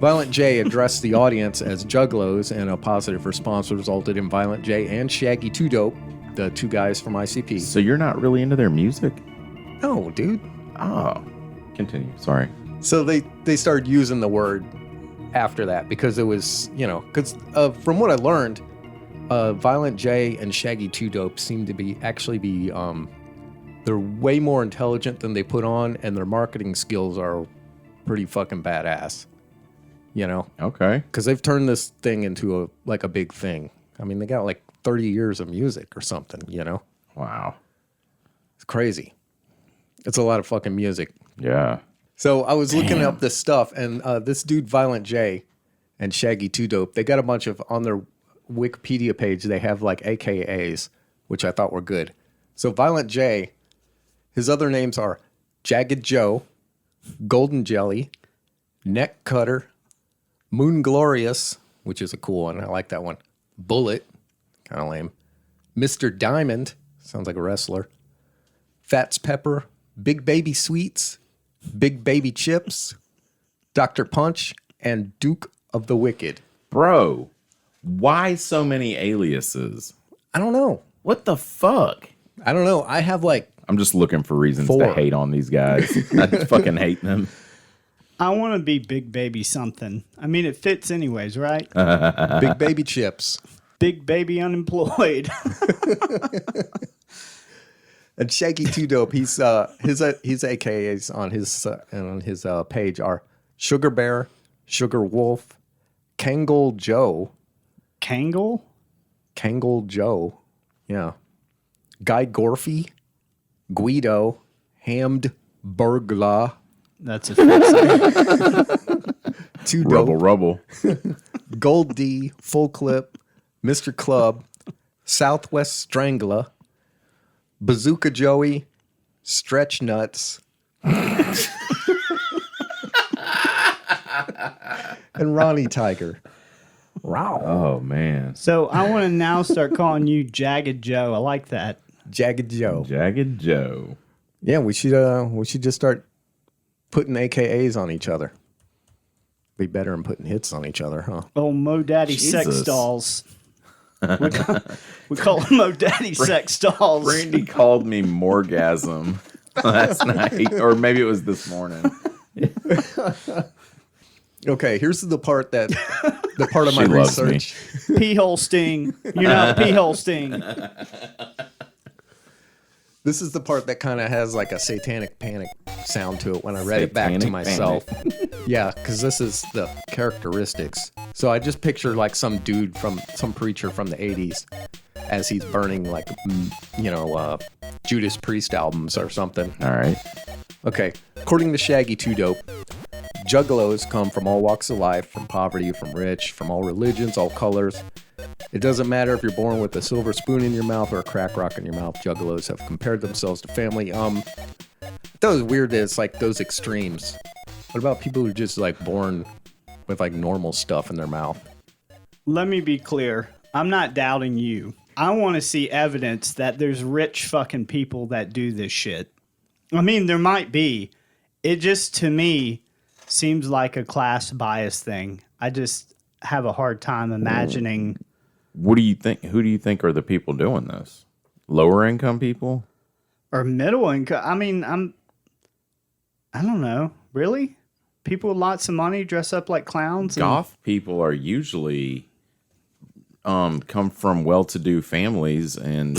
S3: Violent J addressed the audience as Juggalos, and a positive response resulted in Violent J and Shaggy 2 Dope, the 2 guys from ICP.
S2: So you're not really into their music?
S3: No, dude.
S2: Oh, continue. Sorry.
S3: So they started using the word after that because it was, because from what I learned, Violent J and Shaggy 2 Dope seem to be they're way more intelligent than they put on, and their marketing skills are pretty fucking badass.
S2: Okay.
S3: Because they've turned this thing into a big thing. I mean, they got like 30 years of music or something,
S2: Wow.
S3: It's crazy. It's a lot of fucking music.
S2: Yeah.
S3: So I was looking up this stuff, and this dude, Violent J, and Shaggy 2 Dope, they got a bunch of, on their Wikipedia page, they have like AKAs, which I thought were good. So Violent J, his other names are Jagged Joe, Golden Jelly, Neck Cutter, Moon Glorious, which is a cool one. I like that one. Bullet, kind of lame. Mr. Diamond, sounds like a wrestler. Fats Pepper, Big Baby Sweets, Big Baby Chips, Dr. Punch, and Duke of the Wicked.
S2: Bro, why so many aliases?
S3: I don't know.
S2: What the fuck?
S3: I don't know. I have like
S2: I'm just looking for reasons
S3: 4.
S2: to hate on these guys. I fucking hate them.
S4: I want to be Big Baby something. I mean, it fits anyways, right?
S3: Big Baby Chips.
S4: Big Baby Unemployed.
S3: And Shaggy 2 Dope, his AKAs on his page are Sugar Bear, Sugar Wolf, Kangle Joe.
S4: Kangle?
S3: Kangle Joe. Yeah. Guy Gorfy, Guido, Hammed Burgla.
S4: That's a fix.
S3: 2 Dope.
S2: Rubble.
S3: Gold D, Full Clip, Mr. Club, Southwest Strangler, Bazooka Joey, Stretch Nuts, and Ronnie Tiger. Wow.
S2: Oh, man.
S4: So I want to now start calling you Jagged Joe. I like that.
S3: Jagged Joe.
S2: Jagged Joe.
S3: Yeah, we should just start putting AKAs on each other. Be better than putting hits on each other, huh?
S4: Oh, Mo Daddy sex
S2: Jesus.
S4: dolls. We call them Mo Daddy sex dolls.
S2: Randy called me Morgasm last night, or maybe it was this morning.
S3: Okay, here's the part of my
S2: She loves me.
S3: research.
S4: Pee hole sting. You know, pee hole sting.
S3: This is the part that kind of has like a satanic panic sound to it when I read it back to
S2: Satanic
S3: myself. Yeah, because this is the characteristics. So I just picture like some dude some preacher from the 80s as he's burning like, Judas Priest albums or something.
S2: All right.
S3: Okay, according to Shaggy 2 Dope, Juggalos come from all walks of life, from poverty, from rich, from all religions, all colors. It doesn't matter if you're born with a silver spoon in your mouth or a crack rock in your mouth. Juggalos have compared themselves to family. I thought it was weird that it's like those extremes. What about people who are just like born with like normal stuff in their mouth?
S4: Let me be clear. I'm not doubting you. I want to see evidence that there's rich fucking people that do this shit. I mean, there might be. It just, to me, seems like a class bias thing. I just have a hard time imagining.
S2: What do you think? Who do you think are the people doing this? Lower income people?
S4: Or middle income. I mean, I don't know. Really? People with lots of money dress up like clowns?
S2: Goth people are usually come from well-to-do families and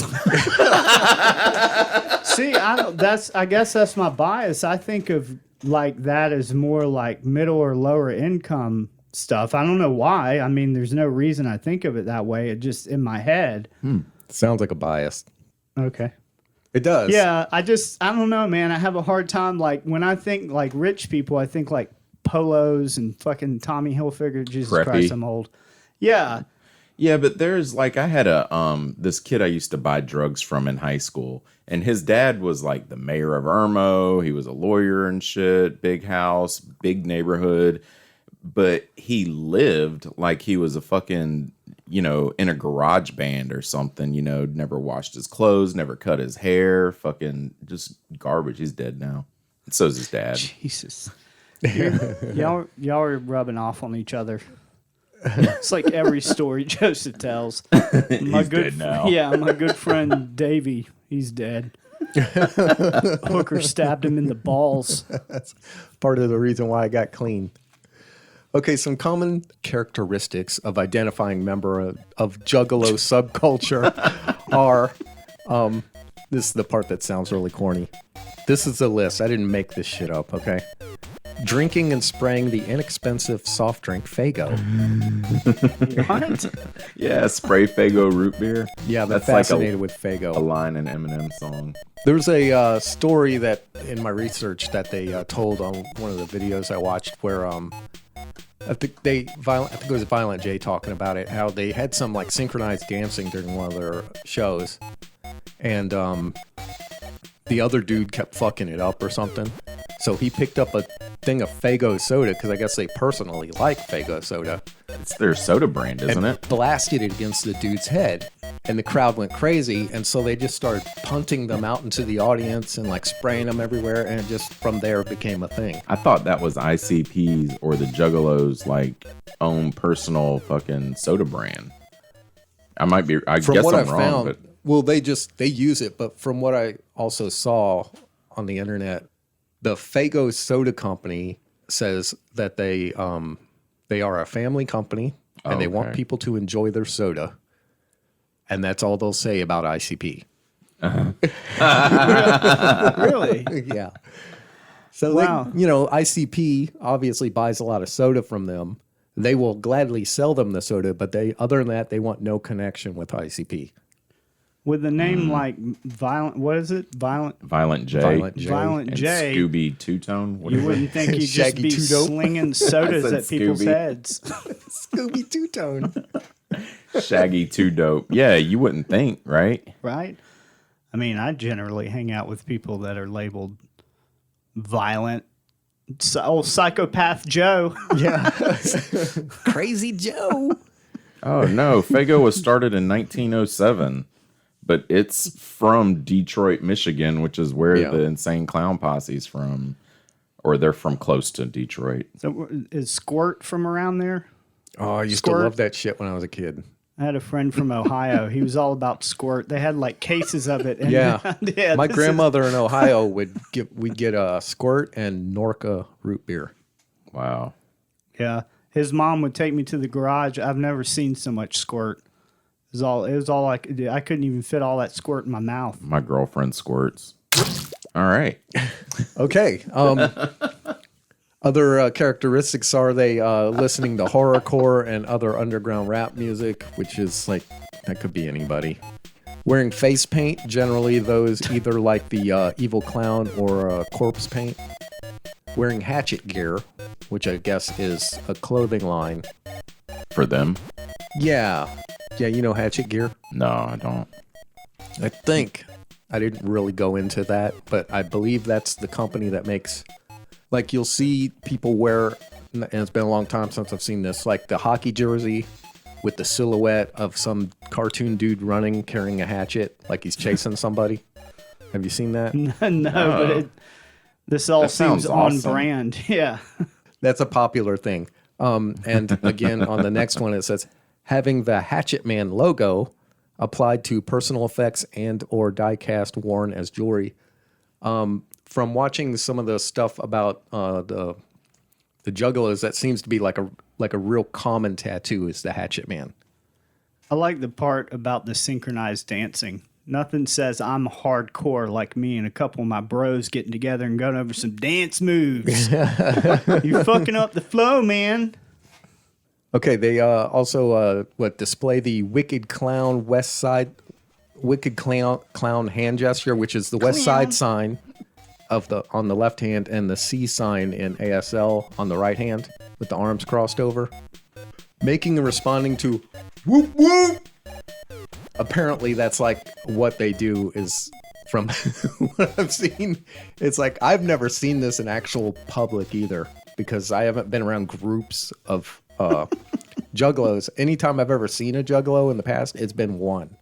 S4: See, I guess that's my bias. I think of like that as more like middle or lower income stuff. I don't know why. I mean, there's no reason I think of it that way. It just in my head.
S3: Sounds like a bias.
S4: Okay.
S3: It does.
S4: Yeah, I don't know, man. I have a hard time. Like when I think like rich people, I think like polos and fucking Tommy Hilfiger. Jesus
S2: Preppy.
S4: Christ, I'm old. Yeah.
S2: Yeah, but there's like I had this kid I used to buy drugs from in high school, and his dad was like the mayor of Irmo. He was a lawyer and shit, big house, big neighborhood, but he lived like he was a fucking, in a garage band or something, never washed his clothes, never cut his hair, fucking just garbage. He's dead now. And so's his dad.
S4: Jesus. Y'all are rubbing off on each other. It's like every story Joseph tells.
S2: He's dead now.
S4: Yeah, my good friend Davey, he's dead. Hooker stabbed him in the balls.
S3: That's part of the reason why I got clean. Okay, some common characteristics of identifying member of Juggalo subculture are, this is the part that sounds really corny. This is a list. I didn't make this shit up, okay? Drinking and spraying the inexpensive soft drink Faygo.
S4: What?
S2: Yeah, spray Faygo root beer.
S3: Yeah, I'm
S2: That's
S3: fascinated
S2: like
S3: with Faygo.
S2: a line in Eminem song.
S3: There's a story that in my research that they told on one of the videos I watched where I think it was Violent J talking about it, how they had some like synchronized dancing during one of their shows, and the other dude kept fucking it up or something. So he picked up a thing of Faygo soda because I guess they personally like Faygo soda.
S2: It's their soda brand, isn't
S3: and
S2: it?
S3: blasted it against the dude's head. And the crowd went crazy. And so they just started punting them out into the audience and like spraying them everywhere. And just from there it became a thing.
S2: I thought that was ICP's or the Juggalos like own personal fucking soda brand. I guess I'm wrong, but
S3: well, they use it. But from what I also saw on the internet, the Faygo Soda Company says that they are a family company and they want people to enjoy their soda. And that's all they'll say about ICP.
S4: Really?
S3: Yeah. So,
S4: wow.
S3: ICP obviously buys a lot of soda from them. They will gladly sell them the soda, but other than that, they want no connection with ICP.
S4: With a name like Violent, what is it?
S2: Violent J.
S3: Violent J.
S4: Violent
S2: and
S4: J.
S2: Scooby Two-Tone. What
S4: You
S2: is it?
S4: wouldn't think you'd just
S3: Shaggy
S4: be
S3: Two-Dope?
S4: slinging sodas
S2: I said
S4: at people's
S2: Scooby.
S4: heads.
S3: Scooby Two-Tone.
S2: Shaggy Two Dope. Yeah, you wouldn't think, right?
S4: Right? I mean, I generally hang out with people that are labeled violent. Psychopath Joe.
S3: Yeah. Crazy Joe.
S2: Oh no, Faygo was started in 1907, but it's from Detroit, Michigan, which is where the Insane Clown Posse's from, or they're from close to Detroit.
S4: So is Squirt from around there?
S3: Oh, I used
S4: Squirt.
S3: to love that shit when I was a kid.
S4: I had a friend from Ohio. He was all about Squirt. They had like cases of it. And
S3: Yeah.
S4: yeah,
S3: My
S4: this
S3: grandmother in Ohio we'd get a Squirt and Norca root beer.
S2: Wow.
S4: Yeah. His mom would take me to the garage. I've never seen so much Squirt. It was all like I couldn't even fit all that Squirt in my mouth.
S2: My girlfriend squirts. All right.
S3: Okay. Other characteristics are they listening to horrorcore and other underground rap music, which is like, that could be anybody. Wearing face paint, generally those either like the evil clown or corpse paint. Wearing hatchet gear, which I guess is a clothing line.
S2: For them?
S3: Yeah. Yeah, you know hatchet gear?
S2: No, I don't.
S3: I think. I didn't really go into that, but I believe that's the company that makes... Like, you'll see people wear, and it's been a long time since I've seen this, like the hockey jersey with the silhouette of some cartoon dude running, carrying a hatchet, like he's chasing somebody. Have you seen that?
S4: No, but this all
S2: That
S4: seems
S2: sounds
S4: on
S2: awesome.
S4: brand. Yeah.
S3: That's a popular thing. And again, on the next one, it says, having the Hatchet Man logo applied to personal effects and or die-cast worn as jewelry. From watching some of the stuff about the Juggalos, that seems to be like a real common tattoo is the Hatchet Man.
S4: I like the part about the synchronized dancing. Nothing says I'm hardcore like me and a couple of my bros getting together and going over some dance moves. You're fucking up the flow, man.
S3: Okay, they also display the Wicked Clown Clown hand gesture, which is the West Side sign on the left hand and the C sign in ASL on the right hand with the arms crossed over. making and responding to whoop whoop. Apparently, that's like what they do is from what I've seen. It's like I've never seen this in actual public either because I haven't been around groups of juggalos. Anytime I've ever seen a juggalo in the past, it's been one.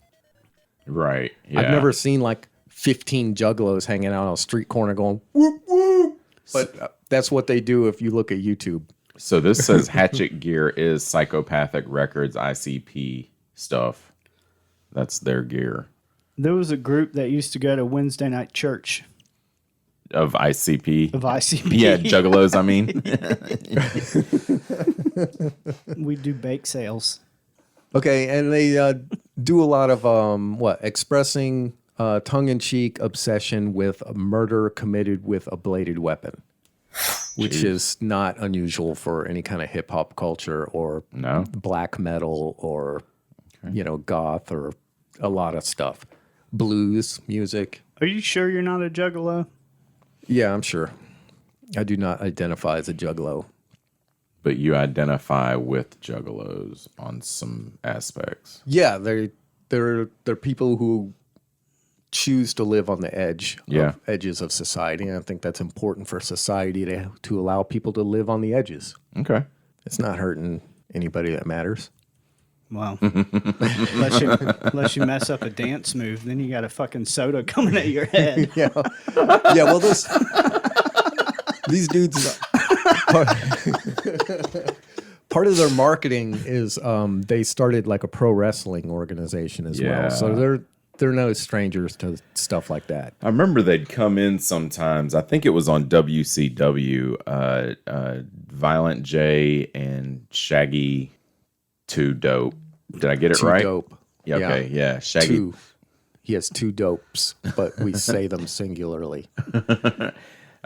S2: Right. Yeah.
S3: I've never seen like 15 juggalos hanging out on a street corner going whoop whoop. But that's what they do if you look at YouTube.
S2: So this says Hatchet Gear is Psychopathic Records ICP stuff. That's their gear.
S4: There was a group that used to go to Wednesday night church.
S2: Of ICP.
S4: Of ICP.
S2: Yeah, Juggalos, I mean.
S4: We do bake sales.
S3: Okay, and they do a lot of expressing tongue-in-cheek obsession with a murder committed with a bladed weapon, which is not unusual for any kind of hip-hop culture or black metal or, goth or a lot of stuff. Blues music.
S4: Are you sure you're not a juggalo?
S3: Yeah, I'm sure. I do not identify as a juggalo.
S2: But you identify with Juggalos on some aspects.
S3: Yeah, they're people who choose to live on the edges of society. And I think that's important for society to allow people to live on the edges.
S2: Okay.
S3: It's not hurting anybody that matters.
S4: Well, unless you mess up a dance move, then you got a fucking soda coming at your head.
S3: Yeah. Well, these dudes. Part of their marketing is they started like a pro wrestling organization as well, so they're no strangers to stuff like that.
S2: I remember they'd come in sometimes. I think it was on WCW. Violent J and Shaggy 2 Dope. Did I get it right?
S3: 2 Dope.
S2: Yeah, okay, yeah. Shaggy.
S3: He has 2 dopes, but we say them singularly.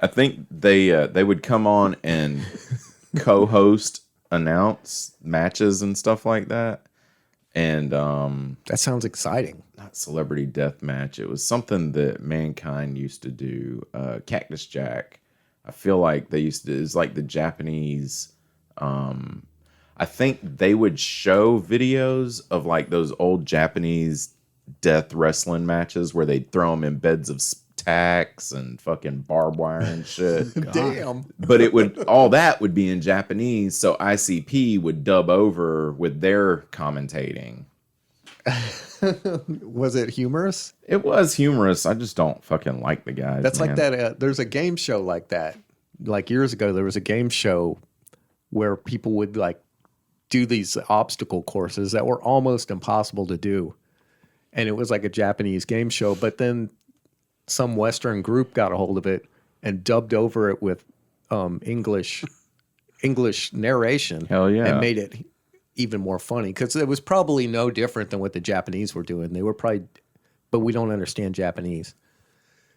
S2: I think they would come on and co-host, announce matches and stuff like that. And
S3: that sounds exciting.
S2: Not Celebrity Death Match. It was something that Mankind used to do. Cactus Jack. I feel like they used to. It's like the Japanese. I think they would show videos of like those old Japanese death wrestling matches where they'd throw them in beds of tacks and fucking barbed wire and shit.
S3: Damn.
S2: But all that would be in Japanese, so ICP would dub over with their commentating.
S3: Was it humorous?
S2: It was humorous. I just don't fucking like the guys.
S3: That's like that. There's a game show like that. Like years ago, there was a game show where people would like do these obstacle courses that were almost impossible to do. And it was like a Japanese game show, but then some Western group got a hold of it and dubbed over it with English narration.
S2: Hell yeah.
S3: And made it even more funny because it was probably no different than what the Japanese were doing. They were probably, but we don't understand Japanese.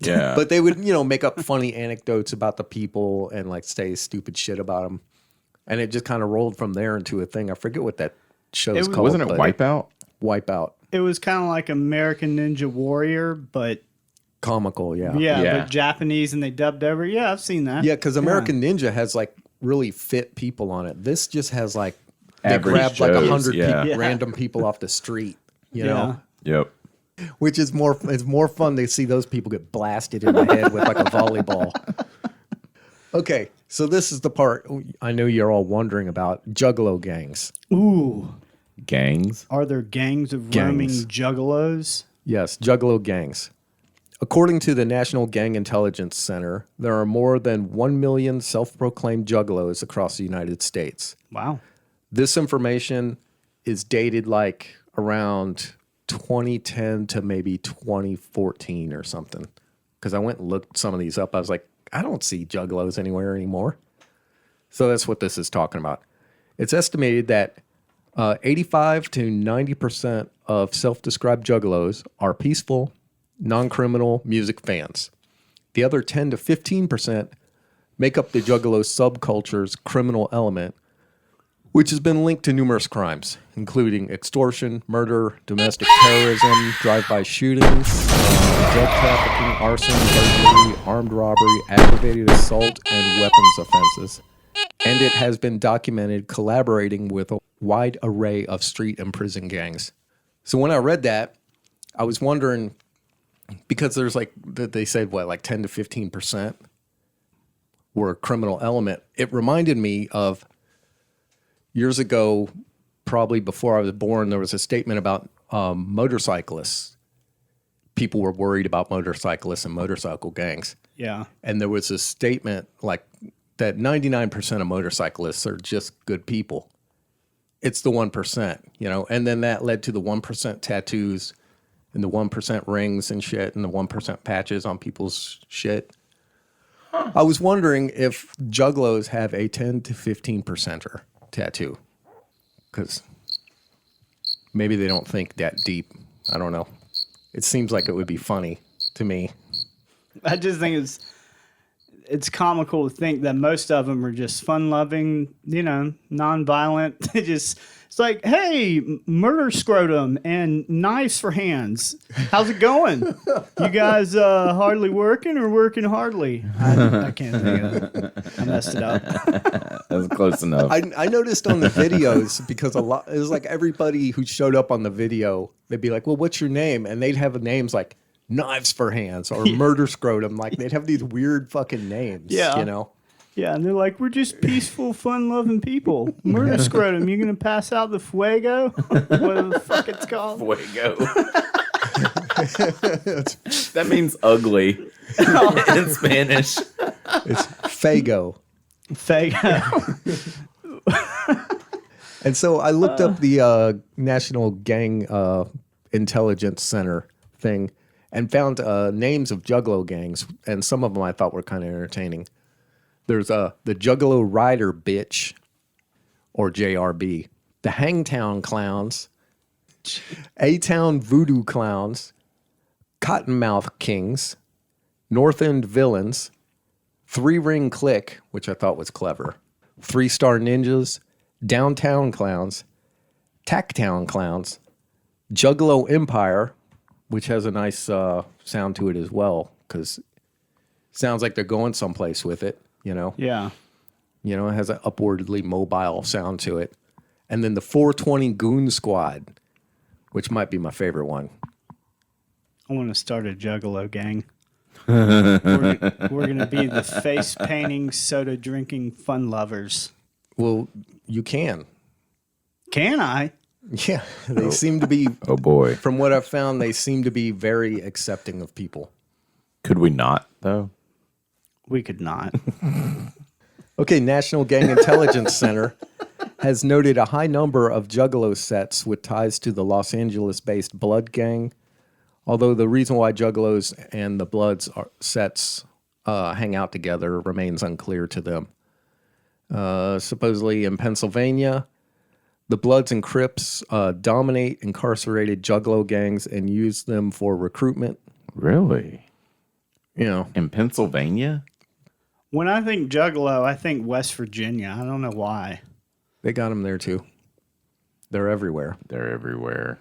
S2: Yeah.
S3: But they would, make up funny anecdotes about the people and like say stupid shit about them. And it just kind of rolled from there into a thing. I forget what that show's called.
S2: Wasn't it Wipeout?
S3: Wipeout.
S4: It was kind of like American Ninja Warrior, but
S3: comical, yeah.
S4: Yeah, but Japanese and they dubbed over. Yeah, I've seen that.
S3: Yeah, because American Ninja has like really fit people on it. This just has like they
S2: Average
S3: grabbed like
S2: Joes,
S3: 100
S2: yeah.
S3: people, random people off the street, you know?
S2: Yep.
S3: Which is it's more fun to see those people get blasted in the head with like a volleyball. Okay, so this is the part I know you're all wondering about: Juggalo gangs.
S4: Ooh,
S2: gangs?
S4: Are there gangs of roaming juggalos?
S3: Yes, Juggalo gangs. According to the National Gang Intelligence Center, there are more than 1 million self-proclaimed juggalos across the United States.
S4: Wow.
S3: This information is dated like around 2010 to maybe 2014 or something. Because I went and looked some of these up. I was like, I don't see juggalos anywhere anymore. So that's what this is talking about. It's estimated that 85 to 90% of self-described juggalos are peaceful, non-criminal music fans. The other 10 to 15% make up the juggalo subculture's criminal element, which has been linked to numerous crimes, including extortion, murder, domestic terrorism, drive-by shootings, drug trafficking, arson, burglary, armed robbery, aggravated assault, and weapons offenses. And it has been documented collaborating with wide array of street and prison gangs. So when I read that, I was wondering, because there's like, they said, what, like 10 to 15% were a criminal element. It reminded me of years ago, probably before I was born, there was a statement about motorcyclists. People were worried about motorcyclists and motorcycle gangs.
S4: Yeah.
S3: And there was a statement like that 99% of motorcyclists are just good people. It's the 1%, you know, and then that led to the 1% tattoos and the 1% rings and shit and the 1% patches on people's shit. I was wondering if Juggalos have a 10 to 15%er tattoo, because maybe they don't think that deep. I don't know. It seems like it would be funny to me.
S4: I just think it's comical to think that most of them are just fun-loving, you know, non-violent. It's like, hey, murder scrotum and knives for hands. How's it going? You guys hardly working or working hardly? I can't think of it. I messed it up.
S2: That's close enough.
S3: I noticed on the videos, because it was like everybody who showed up on the video, they'd be like, well, what's your name? And they'd have names like Knives for Hands or Murder Scrotum. Like, they'd have these weird fucking names, you know?
S4: Yeah, and they're like, we're just peaceful, fun-loving people. Murder scrotum, you gonna pass out the fuego? Whatever the fuck it's called.
S2: Fuego. That means ugly in Spanish.
S3: It's Fago.
S4: Fuego.
S3: And so I looked up the National Gang Intelligence Center thing and found names of Juggalo gangs, and some of them I thought were kind of entertaining. There's the Juggalo Rider Bitch, or JRB, the Hangtown Clowns, A-Town Voodoo Clowns, Cottonmouth Kings, North End Villains, Three Ring Click, which I thought was clever, Three Star Ninjas, Downtown Clowns, Tacktown Clowns, Juggalo Empire, which has a nice sound to it as well, because it sounds like they're going someplace with it, you know?
S4: Yeah.
S3: You know, it has an upwardly mobile sound to it. And then the 420 Goon Squad, which might be my favorite one.
S4: I want to start a Juggalo gang. We're going to be the face-painting, soda-drinking fun lovers.
S3: Well, you can.
S4: Can I?
S3: Yeah, they seem to be,
S2: Oh boy.
S3: from what I've found, they seem to be very accepting of people.
S2: Could we not, though?
S4: We could not.
S3: Okay, National Gang Intelligence Center has noted a high number of Juggalo sets with ties to the Los Angeles-based Blood Gang, although the reason why Juggalos and the Bloods sets hang out together remains unclear to them. Supposedly in Pennsylvania, the Bloods and Crips dominate incarcerated Juggalo gangs and use them for recruitment.
S2: Really?
S3: You know,
S2: In Pennsylvania?
S4: When I think Juggalo, I think West Virginia. I don't know why.
S3: they got them there too. They're everywhere.
S2: They're everywhere.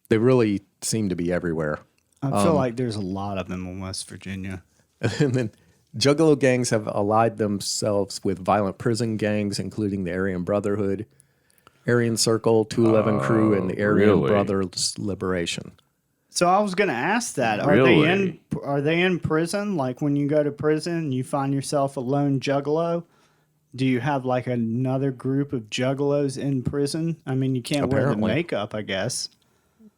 S3: They really seem to be everywhere.
S4: I feel like there's a lot of them in West Virginia.
S3: And then Juggalo gangs have allied themselves with violent prison gangs, including the Aryan Brotherhood, Aryan Circle, 211 Crew, and the Aryan
S2: really?
S3: Brothers Liberation.
S4: So I was going to ask that.
S2: Really?
S4: Are they in prison? Like when you go to prison, you find yourself a lone Juggalo? Do you have like another group of Juggalos in prison? I mean, you can't wear the
S3: Apparently.
S4: makeup, I guess.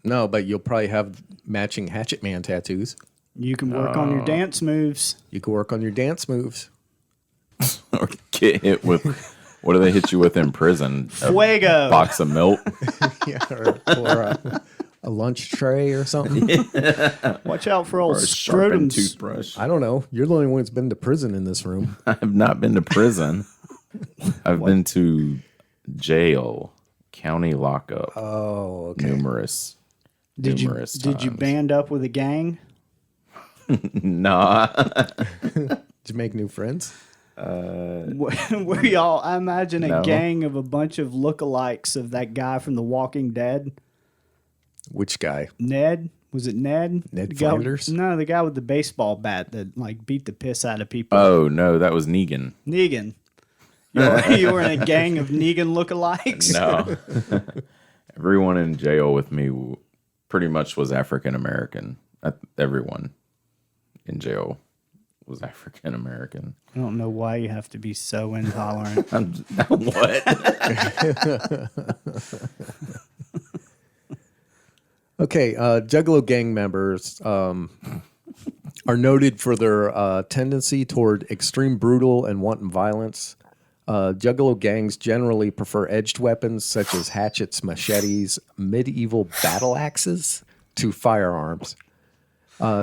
S3: No, but you'll probably have matching Hatchet Man tattoos.
S4: You can work on your dance moves.
S3: You can work on your dance moves.
S2: Or get hit with, what do they hit you with in prison?
S4: Fuego.
S2: Box of milk?
S3: Yeah, or a lunch tray or something.
S4: Watch out for old
S2: Or a sharpened
S4: scrotums.
S2: toothbrush?
S3: I don't know. You're the only one that's been to prison in this room.
S2: I have not been to prison. I've been to jail, county lockup,
S3: Oh, okay.
S2: numerous
S4: Did you
S2: times.
S4: band up with a gang?
S2: Nah.
S3: Did you make new friends?
S4: Were y'all? I imagine a
S2: No.
S4: gang of a bunch of lookalikes of that guy from The Walking Dead.
S3: Which guy?
S4: Ned? Was it Ned?
S3: Ned
S4: The guy-
S3: Flanders?
S4: No, the guy with the baseball bat that like beat the piss out of people.
S2: Oh, no, that was Negan.
S4: Negan. You were in a gang of Negan lookalikes?
S2: No. Everyone in jail with me pretty much was African American. Everyone in jail was African American.
S4: I don't know why you have to be so intolerant.
S2: What?
S3: Okay, Juggalo gang members are noted for their tendency toward extreme brutal and wanton violence. Juggalo gangs generally prefer edged weapons such as hatchets, machetes, medieval battle axes to firearms.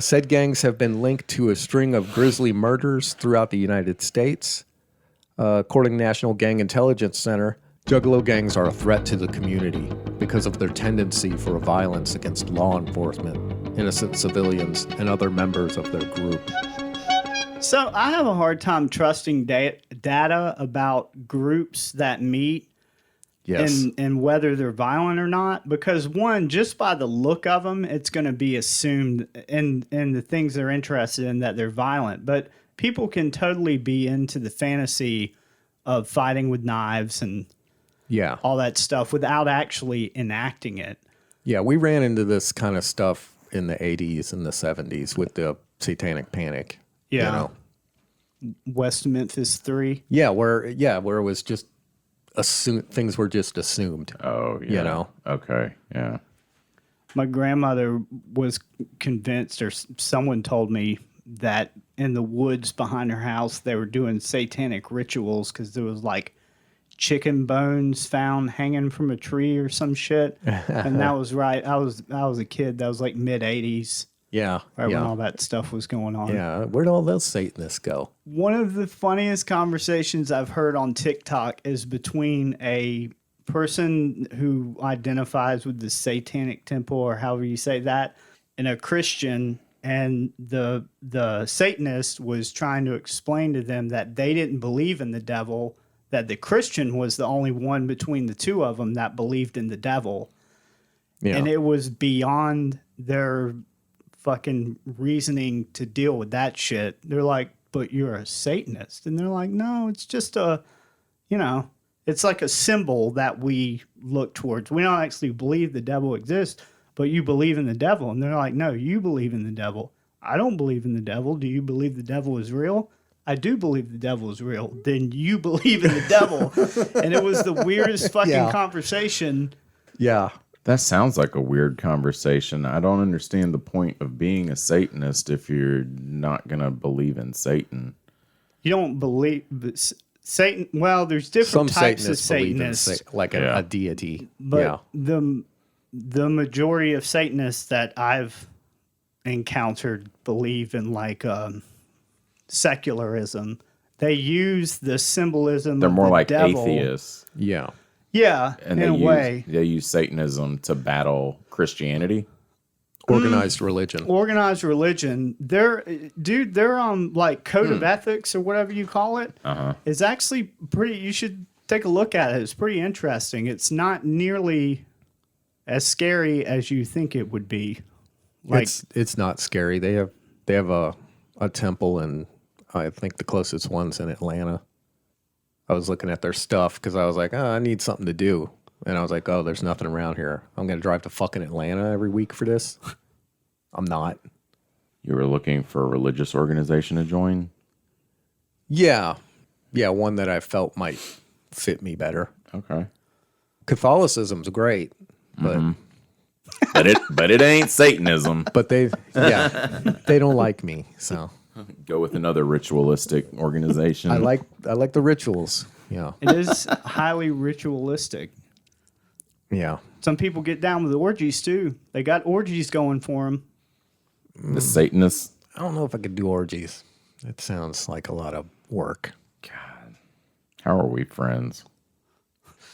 S3: Said gangs have been linked to a string of grisly murders throughout the United States. According to National Gang Intelligence Center, Juggalo gangs are a threat to the community because of their tendency for violence against law enforcement, innocent civilians, and other members of their group.
S4: So I have a hard time trusting data about groups that meet and whether they're violent or not. Because one, just by the look of them, it's going to be assumed in the things they're interested in that they're violent. But people can totally be into the fantasy of fighting with knives and all that stuff without actually enacting it.
S3: Yeah, we ran into this kind of stuff in the 80s and the 70s with the Satanic Panic.
S4: Yeah.
S3: You know?
S4: West Memphis 3.
S3: Yeah, where it was just things were just assumed.
S2: Oh, yeah.
S3: You know?
S2: Okay, yeah.
S4: My grandmother was convinced, or someone told me, that in the woods behind her house they were doing satanic rituals because there was like chicken bones found hanging from a tree or some shit. And that was right. I was a kid. That was like mid 80s.
S3: Yeah.
S4: Right when all that stuff was going on.
S3: Yeah. Where'd all those Satanists go?
S4: One of the funniest conversations I've heard on TikTok is between a person who identifies with the Satanic Temple, or however you say that, and a Christian. And the Satanist was trying to explain to them that they didn't believe in the devil, that the Christian was the only one between the two of them that believed in the devil. Yeah. And it was beyond their fucking reasoning to deal with that shit. They're like, but you're a Satanist. And they're like, no, it's just it's like a symbol that we look towards. We don't actually believe the devil exists, but you believe in the devil. And they're like, no, you believe in the devil. I don't believe in the devil. Do you believe the devil is real? I do believe the devil is real. Then you believe in the devil. And it was the weirdest fucking conversation.
S3: Yeah.
S2: That sounds like a weird conversation. I don't understand the point of being a Satanist if you're not going to believe in Satan.
S4: You don't believe Satan. Well, there's different
S3: Some
S4: types of
S3: Satanists
S4: Satanists.
S3: like a deity.
S4: But the majority of Satanists that I've encountered believe in like secularism. They use the symbolism.
S2: They're
S4: of
S2: more
S4: the
S2: like
S4: devil.
S2: atheists.
S3: Yeah.
S4: Yeah,
S2: And
S4: in a way.
S2: They use Satanism to battle Christianity.
S3: Organized religion.
S4: Organized religion. They're like code of ethics or whatever you call it. Is actually pretty. You should take a look at it. It's pretty interesting. It's not nearly as scary as you think it would be. Like
S3: it's not scary. They have a temple, and I think the closest one's in Atlanta. I was looking at their stuff because I was like, I need something to do. And I was like, there's nothing around here. I'm going to drive to fucking Atlanta every week for this. I'm not.
S2: You were looking for a religious organization to join?
S3: Yeah. Yeah, one that I felt might fit me better.
S2: Okay.
S3: Catholicism's great, but...
S2: But it ain't Satanism.
S3: But they don't like me, so...
S2: Go with another ritualistic organization.
S3: I like the rituals. Yeah.
S4: it is highly ritualistic.
S3: Yeah.
S4: Some people get down with the orgies too. They got orgies going for them.
S2: The Satanists.
S3: I don't know if I could do orgies. It sounds like a lot of work.
S2: God. How are we friends?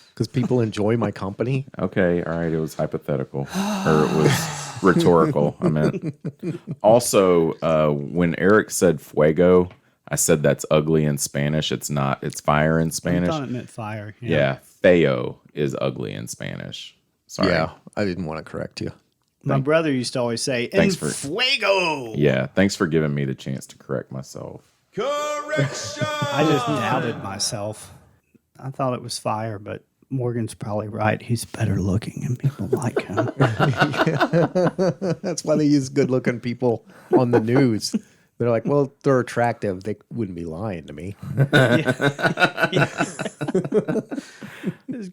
S3: Because people enjoy my company.
S2: Okay, all right. It was hypothetical. Or it was rhetorical, I meant. Also, when Eric said fuego, I said that's ugly in Spanish. It's not. It's fire in Spanish.
S4: I thought it meant fire.
S2: Yeah, feo is ugly in Spanish. Sorry.
S3: Yeah, I didn't want to correct you.
S4: My brother used to always say,
S2: Thanks
S4: "En fuego."
S2: Yeah, thanks for giving me the chance to correct myself.
S1: Correction!
S4: I just doubted myself. I thought it was fire, but Morgan's probably right. He's better looking and people like him.
S3: That's why they use good-looking people on the news. They're like, well, they're attractive. They wouldn't be lying to me.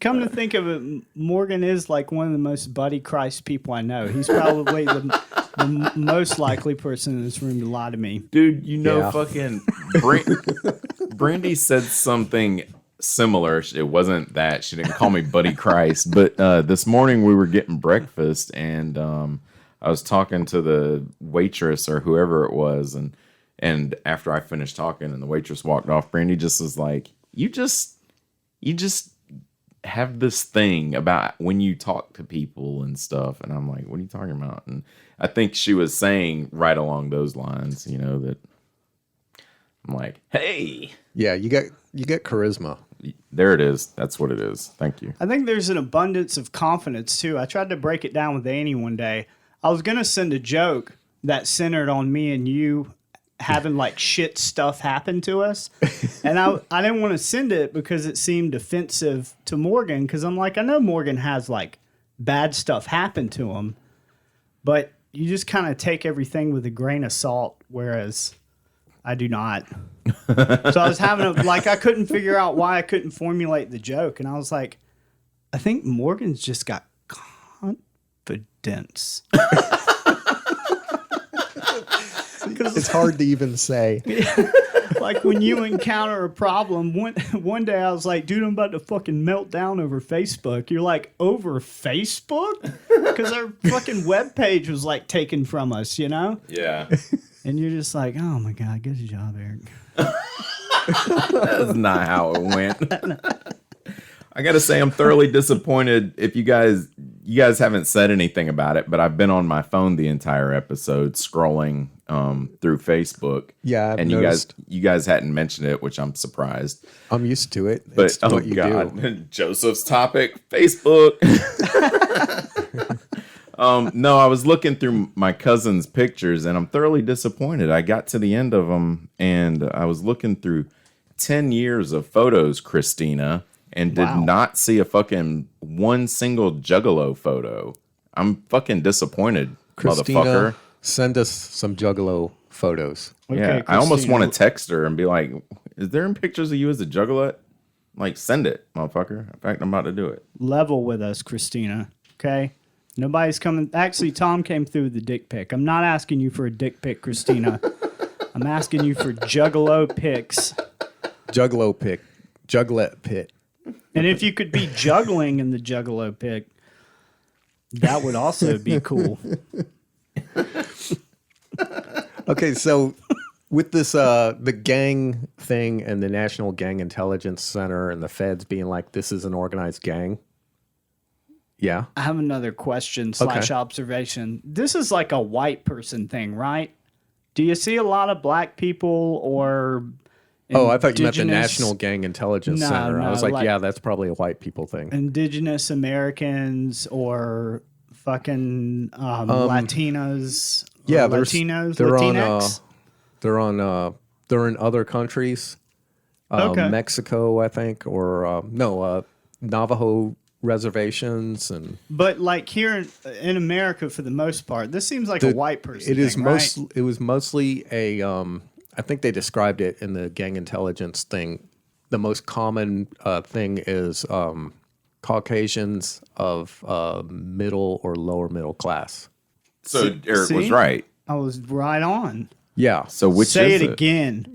S4: Come to think of it, Morgan is like one of the most Buddy Christ people I know. He's probably the most likely person in this room to lie to me.
S2: Dude,
S3: Yeah.
S2: fucking Brandy said something similar. It wasn't that. She didn't call me Buddy Christ. But this morning we were getting breakfast, and I was talking to the waitress or whoever it was, and after I finished talking and the waitress walked off, Brandy just was like, you just have this thing about when you talk to people and stuff. And I'm like, what are you talking about? And I think she was saying right along those lines, that I'm like, hey,
S3: Yeah, you got charisma.
S2: there it is. That's what it is. Thank you.
S4: I think there's an abundance of confidence too. I tried to break it down with Annie one day. I was gonna send a joke that centered on me and you having like shit stuff happen to us, and I didn't want to send it because it seemed offensive to Morgan. Because I'm like, I know Morgan has like bad stuff happen to him, but you just kind of take everything with a grain of salt, whereas I do not. So I was I couldn't figure out why I couldn't formulate the joke. And I was like, I think Morgan's just got confidence.
S3: It's hard to even say.
S4: Like when you encounter a problem, one day I was like, dude, I'm about to fucking melt down over Facebook. You're like, over Facebook? Because our fucking webpage was like taken from us,
S2: Yeah.
S4: And you're just like, oh my God, good job, Eric.
S2: That's not how it went. I gotta say, I'm thoroughly disappointed. If you guys haven't said anything about it, but I've been on my phone the entire episode scrolling through Facebook.
S3: Yeah, I've
S2: and
S3: noticed.
S2: you guys hadn't mentioned it, which I'm surprised.
S3: I'm used to it.
S2: But
S3: It's what you do.
S2: Joseph's topic, Facebook. No, I was looking through my cousin's pictures, and I'm thoroughly disappointed. I got to the end of them, and I was looking through 10 years of photos, Christina, and did not see a fucking one single Juggalo photo. I'm fucking disappointed,
S3: Christina,
S2: motherfucker.
S3: send us some Juggalo photos.
S2: Yeah, I almost want to text her and be like, is there any pictures of you as a Juggalo? Like, send it, motherfucker. In fact, I'm about to do it.
S4: Level with us, Christina. Okay? Nobody's coming. Actually, Tom came through with the dick pic. I'm not asking you for a dick pic, Christina. I'm asking you for Juggalo pics.
S3: Juggalo pic. Juglet pit.
S4: And if you could be juggling in the Juggalo pic, that would also be cool.
S3: Okay, so with this, the gang thing and the National Gang Intelligence Center and the feds being like, this is an organized gang. Yeah.
S4: I have another question / observation. This is like a white person thing, right? Do you see a lot of black people or
S3: Oh, I thought you meant the
S4: indigenous-
S3: National Gang Intelligence
S4: No,
S3: Center. I was
S4: no,
S3: like,
S4: like-
S3: yeah, that's probably a white people thing.
S4: indigenous Americans or fucking Latinos?
S3: Yeah,
S4: or
S3: there's-
S4: Latinos,
S3: they're
S4: Latinx?
S3: They're in other countries.
S4: Okay.
S3: Mexico, I think, or Navajo reservations and
S4: But like here in America, for the most part, this seems like a white person.
S3: It is
S4: thing, right?
S3: It was mostly a. I think they described it in the gang intelligence thing. The most common thing is Caucasians of middle or lower middle class.
S2: So Eric was
S4: See?
S2: right.
S4: I was right on.
S3: Yeah.
S2: So which
S4: Say
S2: is
S4: it again.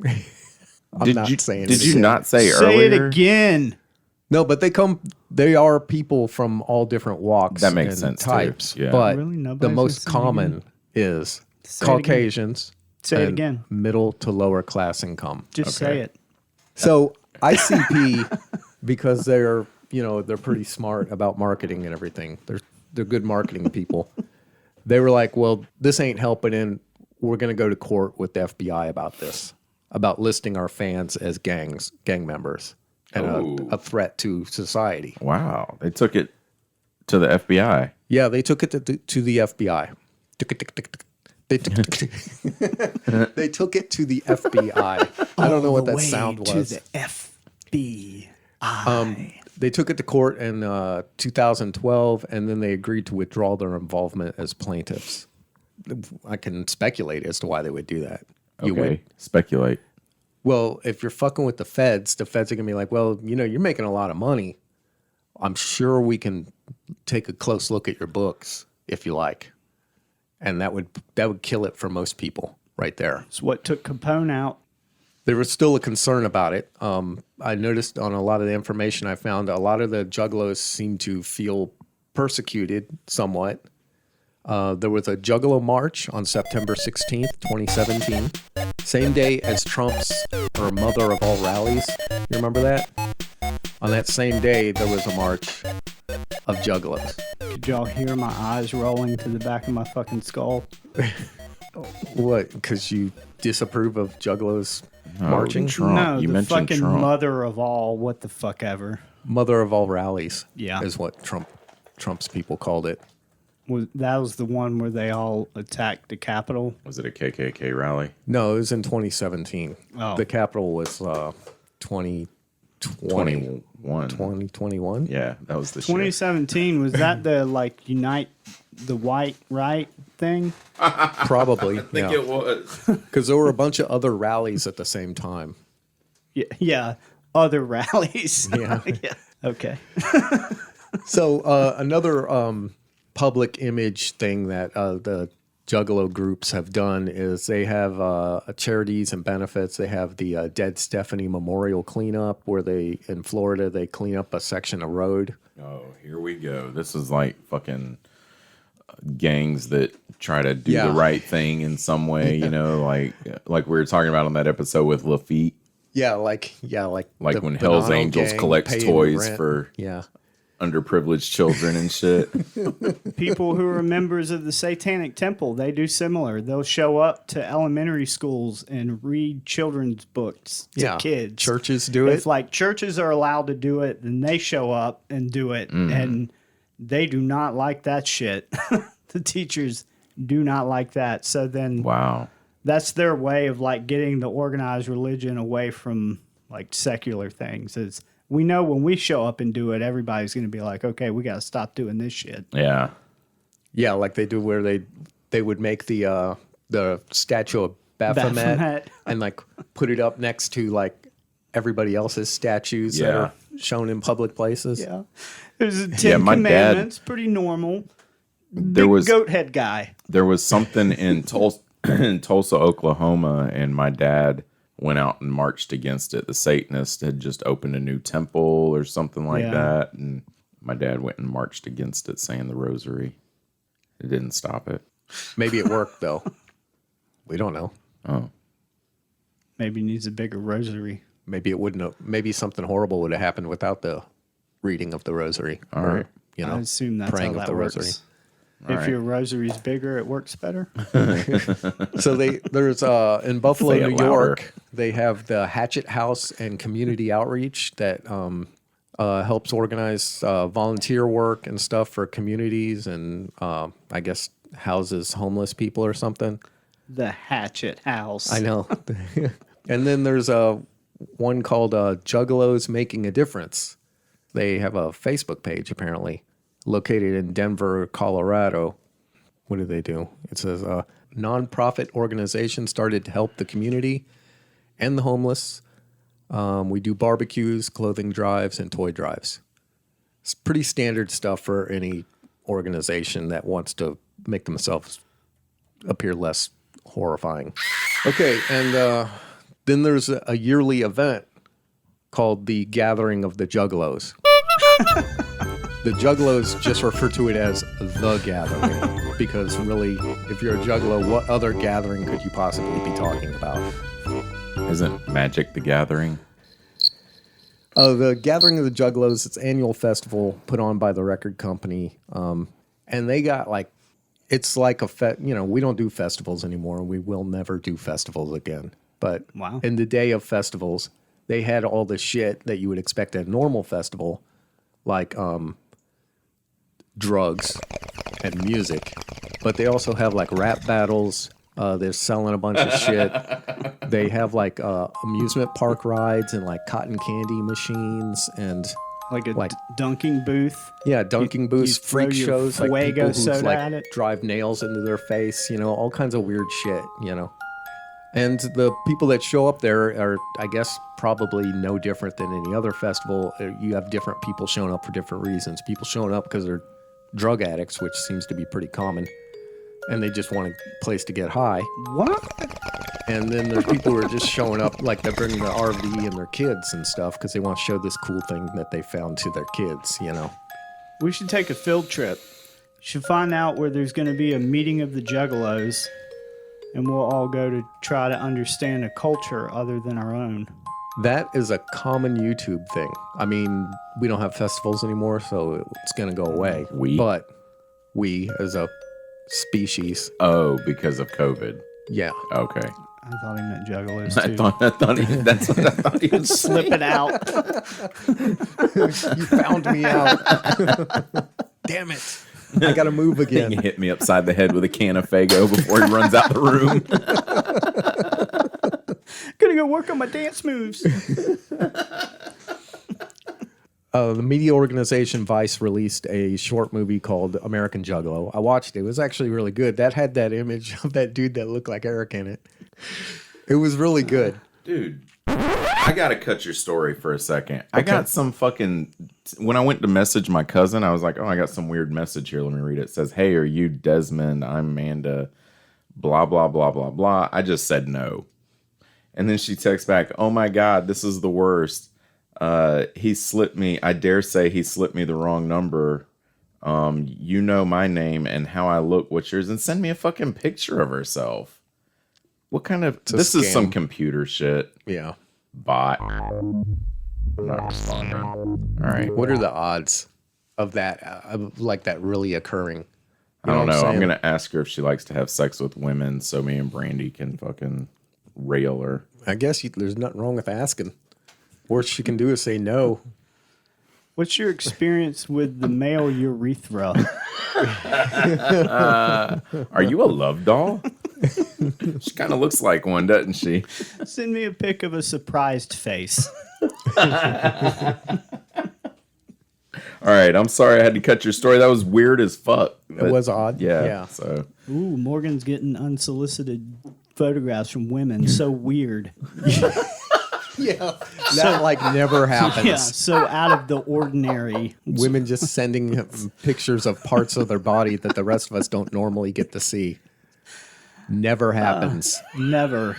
S3: I'm
S2: Did
S3: not
S2: you
S3: saying
S2: did
S3: it
S2: you
S3: again.
S2: not say
S4: Say it
S2: earlier?
S4: again.
S3: No, but they are people from all different walks.
S2: That makes
S3: and
S2: sense, too.
S3: types.
S2: Yeah.
S3: But
S4: Really?
S3: the
S4: Nobody's
S3: most
S4: gonna say it
S3: common is
S4: Say it again.
S3: Caucasians.
S4: Say it
S3: and
S4: again.
S3: Middle to lower class income.
S4: Just say it.
S3: So ICP, because they're pretty smart about marketing and everything. They're good marketing people. They were like, well, this ain't helping, and we're going to go to court with the FBI about this, about listing our fans as gang members and a threat to society.
S2: Wow, they took it to the FBI.
S3: Yeah, they took it to the FBI. They took it to the FBI. I don't know what that sound was.
S4: To the FBI.
S3: They took it to court in 2012, and then they agreed to withdraw their involvement as plaintiffs. I can speculate as to why they would do that.
S2: Okay, speculate.
S3: Well, if you're fucking with the feds are going to be like, well, you're making a lot of money. I'm sure we can take a close look at your books if you like. And that would kill it for most people right there.
S4: It's what took Capone out.
S3: There was still a concern about it. I noticed on a lot of the information I found, a lot of the Juggalos seem to feel persecuted somewhat. There was a Juggalo march on September 16th, 2017. Same day as Trump's, or mother of all rallies. You remember that? On that same day, there was a march of Juggalos.
S4: Did y'all hear my eyes rolling to the back of my fucking skull?
S3: What? Because you disapprove of Juggalos marching?
S2: Trump.
S4: No,
S2: You
S4: the
S2: mentioned
S4: fucking
S2: Trump.
S4: mother of all what the fuck ever.
S3: Mother of all rallies.
S4: Yeah.
S3: Is what Trump's people called it.
S4: That was the one where they all attacked the Capitol.
S2: Was it a KKK rally?
S3: No, it was in 2017.
S4: Oh.
S3: The Capitol was 2020.
S2: 21.
S3: 2021?
S2: Yeah, that was the shit.
S4: 2017, was that the like Unite the White Right thing?
S3: Probably.
S2: I think it was.
S3: Because there were a bunch of other rallies at the same time.
S4: Yeah, other rallies.
S3: Yeah.
S4: Yeah. Okay.
S3: So another public image thing that the Juggalo groups have done is they have charities and benefits. They have the Dead Stephanie Memorial Cleanup, where in Florida, they clean up a section of road.
S2: Oh, here we go. This is like fucking gangs that try to do
S3: Yeah.
S2: the right thing in some way, like we were talking about on that episode with Lafitte.
S3: Like
S2: Like
S3: the
S2: when Hell's
S3: Bonanno
S2: Angels
S3: gang
S2: collects
S3: paying
S2: toys
S3: rent.
S2: for
S3: Yeah.
S2: underprivileged children and shit.
S4: People who are members of the Satanic Temple, they do similar. They'll show up to elementary schools and read children's books to kids.
S3: Churches do
S4: If
S3: it.
S4: like churches are allowed to do it, then they show up and do it, and they do not like that shit. The teachers do not like that. So then,
S2: Wow.
S4: that's their way of like getting the organized religion away from like secular things. Is we know when we show up and do it, everybody's going to be like, okay, we got to stop doing this shit.
S2: Yeah.
S3: Yeah, like they do where they would make the statue of Baphomet,
S4: Baphomet.
S3: and like put it up next to like everybody else's statues that
S2: Yeah.
S3: are shown in public places.
S4: Yeah. There's a Ten
S2: my dad-
S4: Commandments, pretty normal.
S2: There
S4: Big
S2: was
S4: goat head guy.
S2: there was something in Tulsa, Oklahoma, and my dad went out and marched against it. The Satanists had just opened a new temple or something like
S4: Yeah.
S2: that, and my dad went and marched against it, saying the rosary. It didn't stop it.
S3: Maybe it worked though. We don't know.
S2: Oh,
S4: Maybe needs a bigger rosary.
S3: Maybe it wouldn't have. Maybe something horrible would have happened without the reading of the rosary.
S2: All right.
S3: You
S4: I
S3: know,
S4: assume that's
S3: praying
S4: how
S3: of
S4: that
S3: the
S4: works.
S3: rosary.
S4: If
S2: right.
S4: your rosary's bigger, it works better.
S3: So there's in Buffalo,
S2: Say it
S3: New
S2: louder.
S3: York, they have the Hatchet House and Community Outreach that helps organize volunteer work and stuff for communities and I guess houses homeless people or something.
S4: The Hatchet House.
S3: I know. And then there's one called Juggalos Making a Difference. They have a Facebook page apparently, located in Denver, Colorado. What do they do? It says a nonprofit organization started to help the community and the homeless. We do barbecues, clothing drives, and toy drives. It's pretty standard stuff for any organization that wants to make themselves appear less horrifying. Okay, and then there's a yearly event called the Gathering of the Juggalos. The Juggalos just refer to it as the gathering because really, if you're a Juggalo, what other gathering could you possibly be talking about?
S2: isn't Magic the Gathering?
S3: The Gathering of the Juggalos, it's an annual festival put on by the record company. And they got like, it's like we don't do festivals anymore. And we will never do festivals again. But
S4: Wow.
S3: in the day of festivals, they had all the shit that you would expect at a normal festival, like drugs and music. But they also have like rap battles, They're selling a bunch of shit. They have like amusement park rides and like cotton candy machines and
S4: Like a
S3: Like-
S4: dunking booth.
S3: dunking booths,
S4: you throw
S3: freak
S4: your
S3: shows, like
S4: Fuego
S3: people who
S4: soda
S3: like
S4: at it.
S3: drive nails into their face, all kinds of weird shit, And the people that show up there are, I guess, probably no different than any other festival. You have different people showing up for different reasons. People showing up because they're drug addicts, which seems to be pretty common, and they just want a place to get high.
S4: What?
S3: And then there's people who are just showing up, like they're bringing their RV and their kids and stuff because they want to show this cool thing that they found to their kids,
S4: We should take a field trip. Should find out where there's going to be a meeting of the Juggalos, and we'll all go to try to understand a culture other than our own.
S3: That is a common YouTube thing. I mean, we don't have festivals anymore, so it's going to go away. But we, as a species,
S2: Oh, because of COVID.
S3: yeah.
S2: Okay.
S4: I thought he meant Juggalos
S2: I
S4: too.
S2: that's what I thought he was
S4: Slip it out.
S3: You found me out. Damn it. I got to move
S2: He
S3: again.
S2: hit me upside the head with a can of Fago before he runs out the room.
S4: Gonna go work on my dance moves.
S3: The media organization Vice released a short movie called American Juggalo. I watched it. It was actually really good. That had that image of that dude that looked like Eric in it. It was really good.
S2: Dude, I gotta cut your story for a second. I got some fucking. When I went to message my cousin, I was like, oh, I got some weird message here. Let me read it. It says, hey, are you Desmond? I'm Amanda. Blah, blah, blah, blah, blah. I just said no. And then she texts back, oh my God, this is the worst. He slipped me. I dare say he slipped me the wrong number. You know my name and how I look. What's yours? And send me a fucking picture of herself. What kind of... This is some computer shit.
S3: Yeah.
S2: Bot. I'm not responding. All right.
S3: What are the odds of that, like that really occurring?
S2: I don't know. I'm going to ask her if she likes to have sex with women so me and Brandy can fucking rail her.
S3: I guess there's nothing wrong with asking. Worst she can do is say no.
S4: What's your experience with the male urethra?
S2: Are you a love doll? She kind of looks like one, doesn't she?
S4: Send me a pic of a surprised face.
S2: All right. I'm sorry I had to cut your story. That was weird as fuck.
S3: It was odd.
S2: Yeah. So
S4: Ooh, Morgan's getting unsolicited photographs from women. So weird.
S3: Yeah. That like never happens.
S4: Yeah, so out of the ordinary.
S3: Women just sending him pictures of parts of their body that the rest of us don't normally get to see. Never happens.
S4: Never.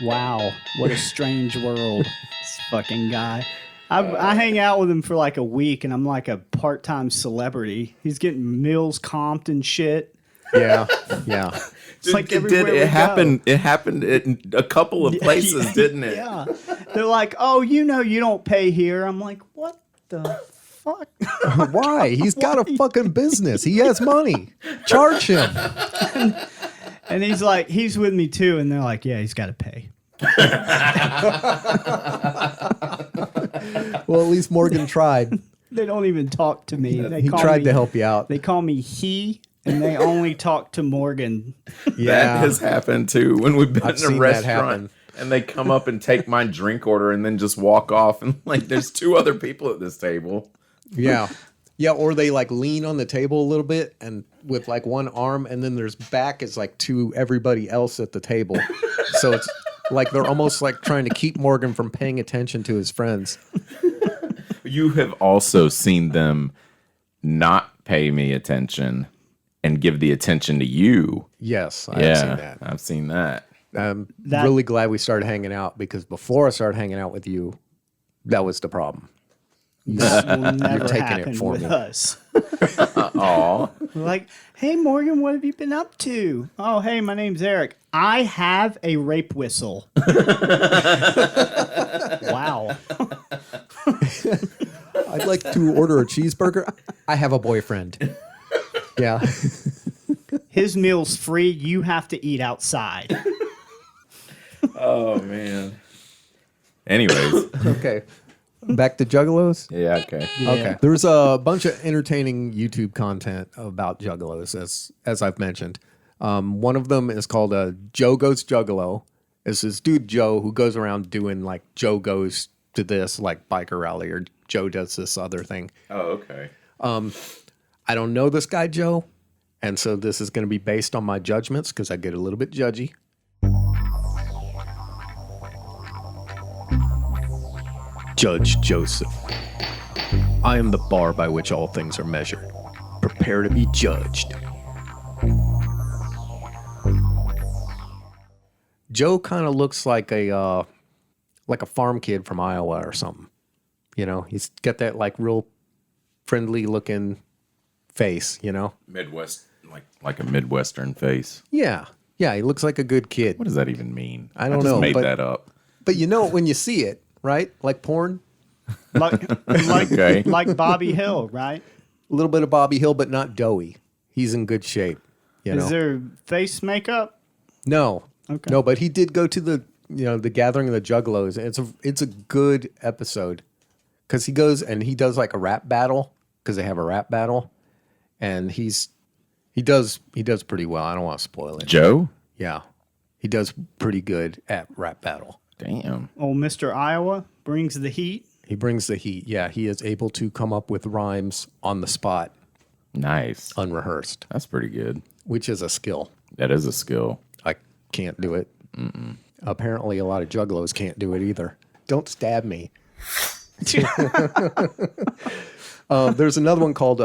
S4: Wow, what a strange world. This fucking guy. I hang out with him for like a week, and I'm like a part-time celebrity. He's getting meals comped and shit.
S3: Yeah. Yeah.
S4: It's like everywhere we go.
S2: It happened in a couple of places, didn't it?
S4: Yeah. They're like, oh, you don't pay here. I'm like, what the fuck?
S3: Why? He's got a fucking business. He has money. Charge him.
S4: And he's like, he's with me too. And they're like, yeah, he's got to pay.
S3: Well, at least Morgan tried.
S4: They don't even talk to me. They
S3: He
S4: call
S3: tried
S4: me-
S3: to help you out.
S4: They call me he, and they only talk to Morgan.
S2: That has happened too when we've been
S3: I've
S2: in
S3: seen
S2: a
S3: that
S2: restaurant
S3: happen.
S2: and they come up and take my drink order and then just walk off and like there's two other people at this table.
S3: Yeah. Yeah, or they like lean on the table a little bit and with like one arm, and then there's back is like to everybody else at the table. So it's like they're almost like trying to keep Morgan from paying attention to his friends.
S2: You have also seen them not pay me attention and give the attention to you.
S3: Yes, I have seen that.
S2: I've seen that.
S3: I'm
S4: That-
S3: really glad we started hanging out because before I started hanging out with you, that was the problem.
S4: This will never
S3: taking it
S4: happen
S3: for
S4: with
S3: me.
S4: us.
S2: Aw.
S4: We're like, hey, Morgan, what have you been up to? Oh, hey, my name's Eric. I have a rape whistle. Wow.
S3: I'd like to order a cheeseburger. I have a boyfriend. Yeah.
S4: His meal's free. You have to eat outside.
S2: Oh man. Anyways.
S3: Okay. Back to Juggalos.
S2: Yeah, okay.
S3: Okay. There's a bunch of entertaining YouTube content about Juggalos, as I've mentioned. One of them is called Joe Goes Juggalo. It's this dude Joe who goes around doing like Joe goes to this like biker rally or Joe does this other thing.
S2: Oh, okay.
S3: I don't know this guy Joe, and so this is going to be based on my judgments because I get a little bit judgy. Judge Joseph. I am the bar by which all things are measured. Prepare to be judged. Joe kind of looks like a farm kid from Iowa or something. You know, he's got that like real friendly looking face, you know?
S2: Midwest, like a Midwestern face.
S3: Yeah. Yeah, he looks like a good kid.
S2: What does that even mean?
S3: I don't
S2: just
S3: know,
S2: made
S3: but-
S2: that up.
S3: But you know it when you see it, right? Like porn.
S2: Okay.
S4: Like Bobby Hill, right?
S3: A little bit of Bobby Hill, but not doughy. He's in good shape. You know?
S4: Is there face makeup?
S3: No.
S4: Okay.
S3: No, but he did go to the gathering of the Juggalos. And it's a good episode because he goes and he does like a rap battle because they have a rap battle, and he does pretty well. I don't want to spoil it.
S2: Joe?
S3: Yeah, he does pretty good at rap battle.
S2: Damn.
S4: Old Mr. Iowa brings the heat.
S3: He brings the heat. Yeah, he is able to come up with rhymes on the spot,
S2: Nice.
S3: unrehearsed,
S2: That's pretty good.
S3: which is a skill.
S2: That is a skill.
S3: I can't do it. Apparently, a lot of juggalos can't do it either. Don't stab me. There's another one called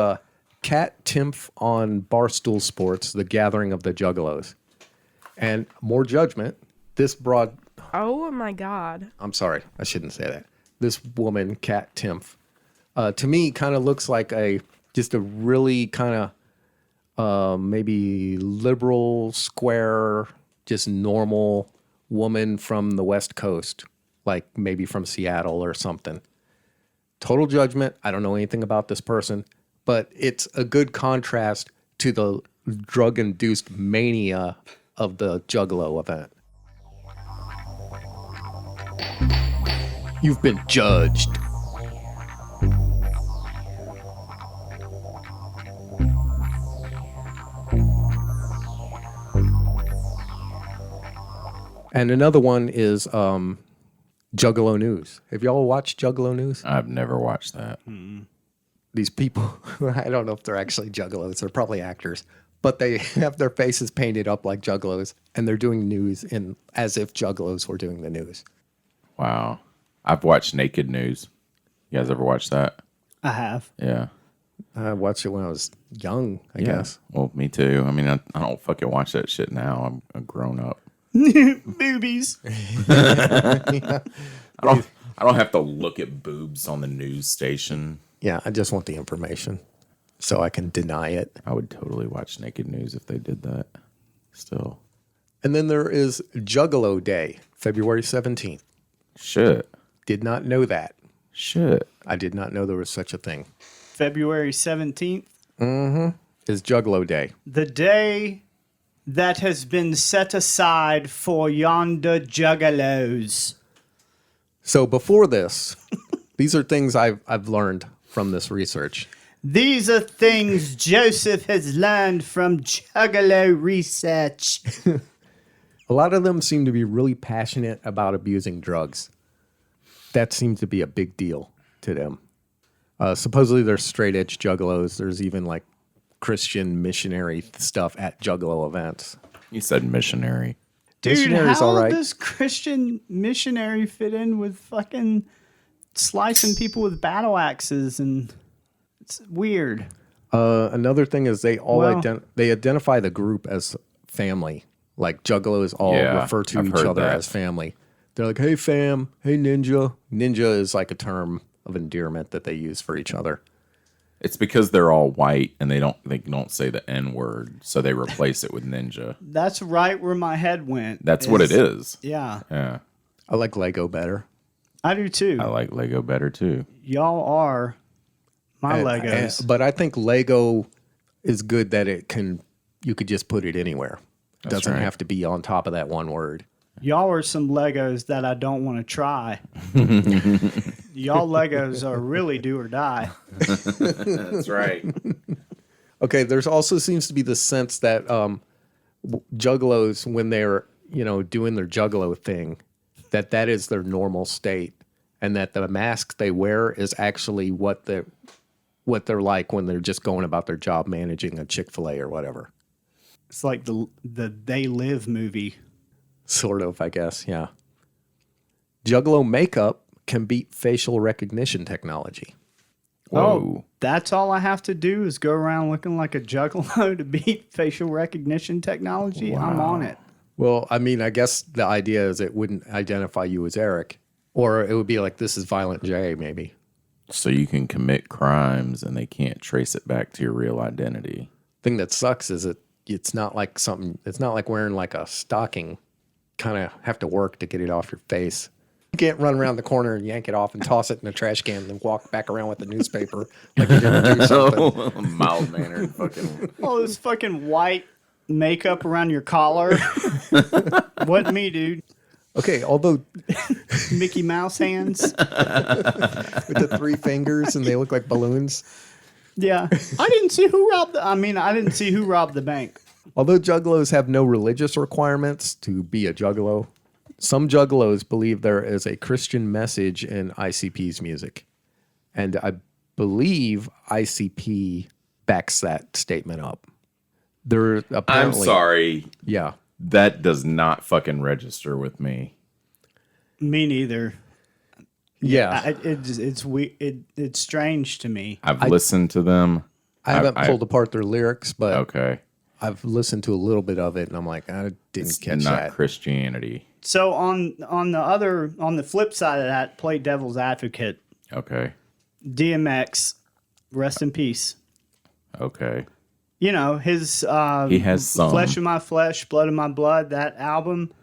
S3: Cat Timph on Barstool Sports, The Gathering of the Juggalos. And more judgment, this broad...
S5: Oh my God.
S3: I'm sorry, I shouldn't say that. This woman, Cat Timph, to me kind of looks like just a really kind of maybe liberal, square, just normal woman from the West Coast, like maybe from Seattle or something. Total judgment. I don't know anything about this person, but it's a good contrast to the drug-induced mania of the Juggalo event. You've been judged. And another one is Juggalo News. Have y'all watched Juggalo News?
S2: I've never watched that.
S3: These people, I don't know if they're actually juggalos. They're probably actors, but they have their faces painted up like juggalos, and they're doing news as if juggalos were doing the news.
S2: Wow. I've watched Naked News. You guys ever watch that?
S4: I have.
S2: Yeah.
S3: I watched it when I was young, I guess.
S2: Well, me too. I mean, I don't fucking watch that shit now. I'm a grown up.
S4: Boobies.
S2: I don't have to look at boobs on the news station.
S3: Yeah, I just want the information so I can deny it.
S2: I would totally watch Naked News if they did that. Still.
S3: And then there is Juggalo Day, February 17th.
S2: Shit.
S3: Did not know that.
S2: Shit.
S3: I did not know there was such a thing.
S4: February 17th.
S3: Is Juggalo Day.
S4: The day that has been set aside for yonder juggalos.
S3: So before this, these are things I've learned from this research.
S4: These are things Joseph has learned from Juggalo research.
S3: A lot of them seem to be really passionate about abusing drugs. That seems to be a big deal to them. Supposedly there's straight edge juggalos. There's even like Christian missionary stuff at juggalo events.
S2: You said missionary.
S4: Dude,
S3: Missionary's
S4: how
S3: all right.
S4: does Christian missionary fit in with fucking slicing people with battle axes? And it's weird.
S3: Another thing is they all
S4: Well-
S3: they identify the group as family. Like juggalos all
S2: Yeah,
S3: refer to
S2: I've
S3: each
S2: heard
S3: other
S2: that.
S3: as family. They're like, hey fam, hey ninja. Ninja is like a term of endearment that they use for each other.
S2: It's because they're all white and they don't say the N word, so they replace it with ninja.
S4: That's right where my head went.
S2: That's what it is.
S4: Yeah,
S2: Yeah.
S3: I like Lego better.
S4: I do too.
S2: I like Lego better too.
S4: Y'all are my Legos.
S3: But I think Lego is good that you could just put it anywhere. It
S2: That's
S3: doesn't
S2: right.
S3: have to be on top of that one word.
S4: Y'all are some Legos that I don't want to try. Y'all Legos are really do or die.
S2: That's right.
S3: Okay, there's also seems to be the sense that Juggalos, when they're, doing their Juggalo thing, that is their normal state, and that the mask they wear is actually what they're like when they're just going about their job managing a Chick-fil-A or whatever.
S4: It's like the They Live movie.
S3: Sort of, I guess, yeah. Juggalo makeup can beat facial recognition technology.
S2: Whoa.
S4: Oh, that's all I have to do is go around looking like a Juggalo to beat facial recognition technology? I'm on it.
S3: Well, I mean, I guess the idea is it wouldn't identify you as Eric, or it would be like, this is Violent J, maybe.
S2: So you can commit crimes and they can't trace it back to your real identity.
S3: Thing that sucks is it's not like wearing like a stocking. Kind of have to work to get it off your face. You can't run around the corner and yank it off and toss it in the trash can and then walk back around with the newspaper like you didn't do something.
S2: Mild mannered fucking.
S4: All this fucking white makeup around your collar. Wasn't me, dude.
S3: Okay, although
S4: Mickey Mouse hands.
S3: with the 3 fingers and they look like balloons.
S4: Yeah. I didn't see who robbed the bank.
S3: Although Juggalos have no religious requirements to be a Juggalo, some Juggalos believe there is a Christian message in ICP's music. And I believe ICP backs that statement up. They're apparently...
S2: I'm sorry.
S3: Yeah.
S2: That does not fucking register with me.
S4: Me neither.
S3: Yeah.
S4: It's strange to me.
S2: I've listened to them.
S3: I haven't pulled apart their lyrics, but
S2: Okay.
S3: I've listened to a little bit of it, and I'm like, I didn't
S2: It's
S3: catch
S2: not
S3: that.
S2: Christianity.
S4: So on the flip side of that, play devil's advocate.
S2: Okay.
S4: DMX, rest in peace.
S2: Okay.
S4: You know, his
S2: He has some.
S4: Flesh of My Flesh, Blood of My Blood, that album.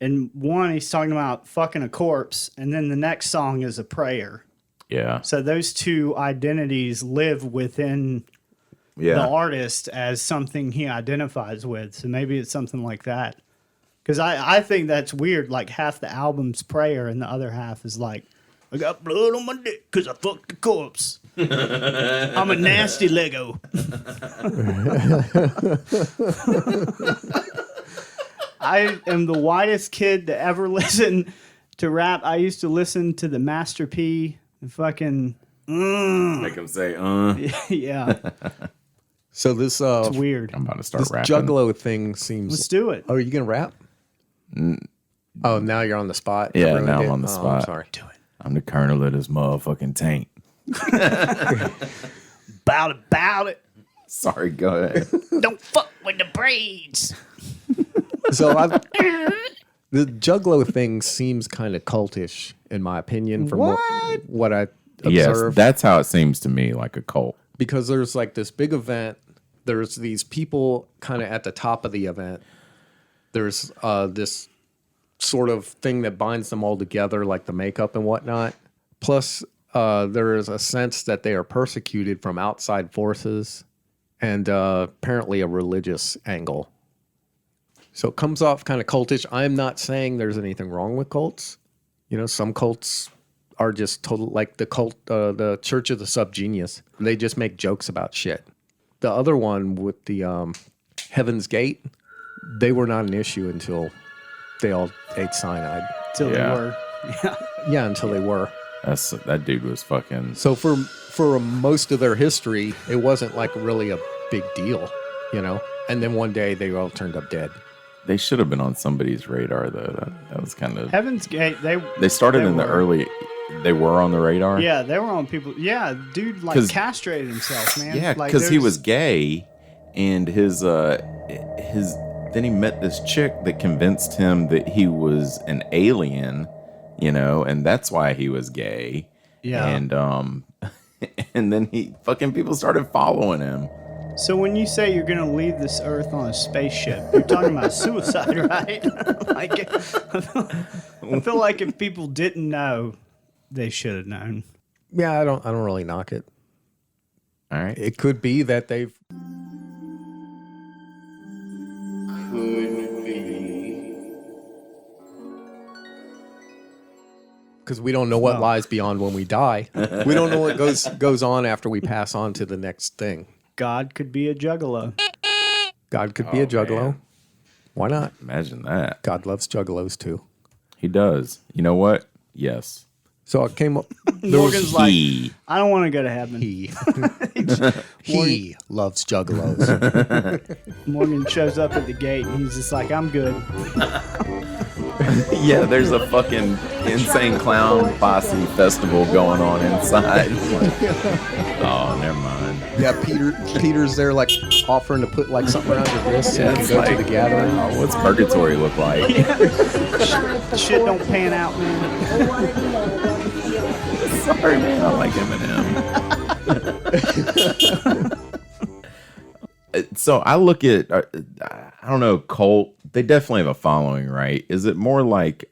S4: And one, he's talking about fucking a corpse, and then the next song is a prayer.
S2: Yeah.
S4: So those two identities live within the artist as something he identifies with. So maybe it's something like that. Because I think that's weird. Like half the album's prayer and the other half is like, I got blood on my dick because I fucked the corpse. I'm a nasty Lego. I am the whitest kid to ever listen to rap. I used to listen to the Master P, the fucking...
S2: Make him say,
S4: yeah,
S3: So this
S4: it's weird.
S2: I'm about to start
S3: this
S2: rapping.
S3: Juggalo thing seems...
S4: Let's do it.
S3: Oh, are you going to rap? Oh, now you're on the spot?
S2: Yeah,
S3: I ruined
S2: now I'm
S3: it.
S2: on the
S3: Oh,
S2: spot.
S3: I'm sorry.
S4: Do it.
S2: I'm the colonel of this motherfucking tank.
S4: Bout it.
S2: Sorry, go ahead.
S6: Don't fuck with the braids.
S3: So the Juggalo thing seems kind of cultish, in my opinion, from what I
S2: Yes,
S3: observed.
S2: that's how it seems to me, like a cult.
S3: Because there's like this big event. There's these people kind of at the top of the event. There's this sort of thing that binds them all together, like the makeup and whatnot. Plus, there is a sense that they are persecuted from outside forces and apparently a religious angle. So it comes off kind of cultish. I'm not saying there's anything wrong with cults. You know, some cults are just total, like the cult, the Church of the Subgenius. They just make jokes about shit. The other one with the Heaven's Gate, they were not an issue until they all ate cyanide.
S4: Till they
S2: Yeah.
S4: were. Yeah.
S3: Yeah, until they were.
S2: That dude was fucking.
S3: So for most of their history, it wasn't like really a big deal, you know? And then one day they all turned up dead.
S2: They should have been on somebody's radar, though. That was kind of.
S4: Heaven's Gate,
S2: They started in the
S4: were.
S2: early. They were on the radar.
S4: Yeah, they were on people. Yeah, dude, like
S2: 'Cause-
S4: castrated himself, man.
S2: Yeah,
S4: like,
S2: because he
S4: there's-
S2: was gay, and his. Then he met this chick that convinced him that he was an alien, you know, and that's why he was gay.
S4: Yeah.
S2: And and then people started following him.
S4: So when you say you're gonna leave this Earth on a spaceship, you're talking about suicide, right? Like, I feel like if people didn't know, they should have known.
S3: Yeah, I don't really knock it.
S2: All right.
S3: It could be that they've because we don't know what lies beyond when we die. We don't know what goes on after we pass on to the next thing.
S4: God could be a juggalo.
S3: God could be a Juggalo.
S2: man.
S3: Why not?
S2: Imagine that.
S3: God loves Juggalos too.
S2: He does. You know what? Yes.
S3: So I came up.
S4: Morgan's like,
S2: He.
S4: I don't want to go to heaven.
S3: He loves Juggalos.
S4: Morgan shows up at the gate and he's just like, I'm good.
S2: Yeah, there's a fucking insane clown posse festival going on inside. Oh, never mind.
S3: Yeah, Peter's there like offering to put like something around your wrist so you can
S2: it's
S3: go
S2: like,
S3: to the gathering.
S2: oh, what's purgatory look like?
S4: Shit don't pan out, man.
S2: Sorry, man. I like Eminem. So I look at, I don't know, cult. They definitely have a following, right? Is it more like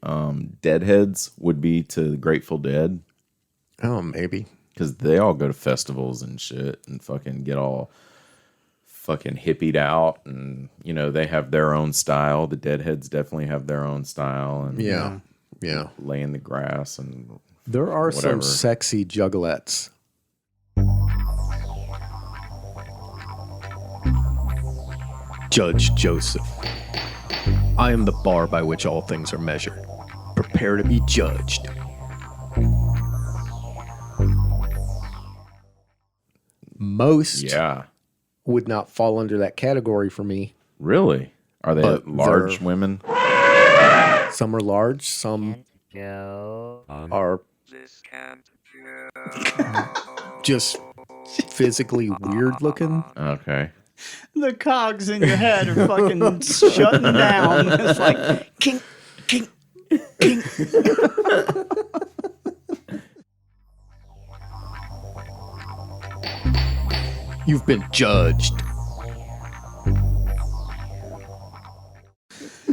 S2: Deadheads would be to the Grateful Dead?
S3: Oh, maybe.
S2: Because they all go to festivals and shit and fucking get all fucking hippied out. And, you know, they have their own style. The Deadheads definitely have their own style. And
S3: Yeah.
S2: lay in the grass and
S3: There are
S2: whatever.
S3: some sexy juggalettes. Judge Joseph, I am the bar by which all things are measured. Prepare to be judged. Most
S2: Yeah.
S3: would not fall under that category for me.
S2: Really? Are they
S3: But
S2: large
S3: they're-
S2: women?
S3: Some are large, some are just physically weird looking.
S2: Okay.
S4: The cogs in your head are fucking shutting down. It's like, kink, kink, kink.
S3: You've been judged.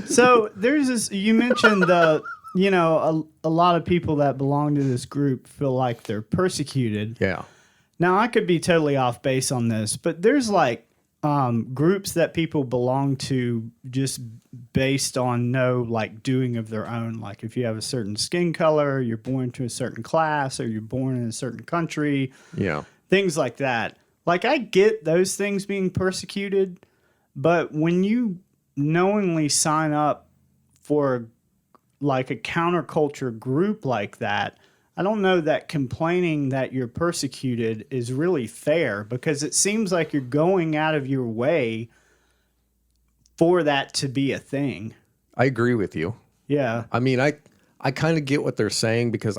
S4: So there's this, you mentioned a lot of people that belong to this group feel like they're persecuted.
S3: Yeah.
S4: Now, I could be totally off base on this, but there's like groups that people belong to just based on no like doing of their own. Like if you have a certain skin color, you're born to a certain class, or you're born in a certain country,
S3: Yeah.
S4: things like that. Like I get those things being persecuted, but when you knowingly sign up for like a counterculture group like that, I don't know that complaining that you're persecuted is really fair, because it seems like you're going out of your way for that to be a thing.
S3: I agree with you.
S4: Yeah.
S3: I mean, I kind of get what they're saying, because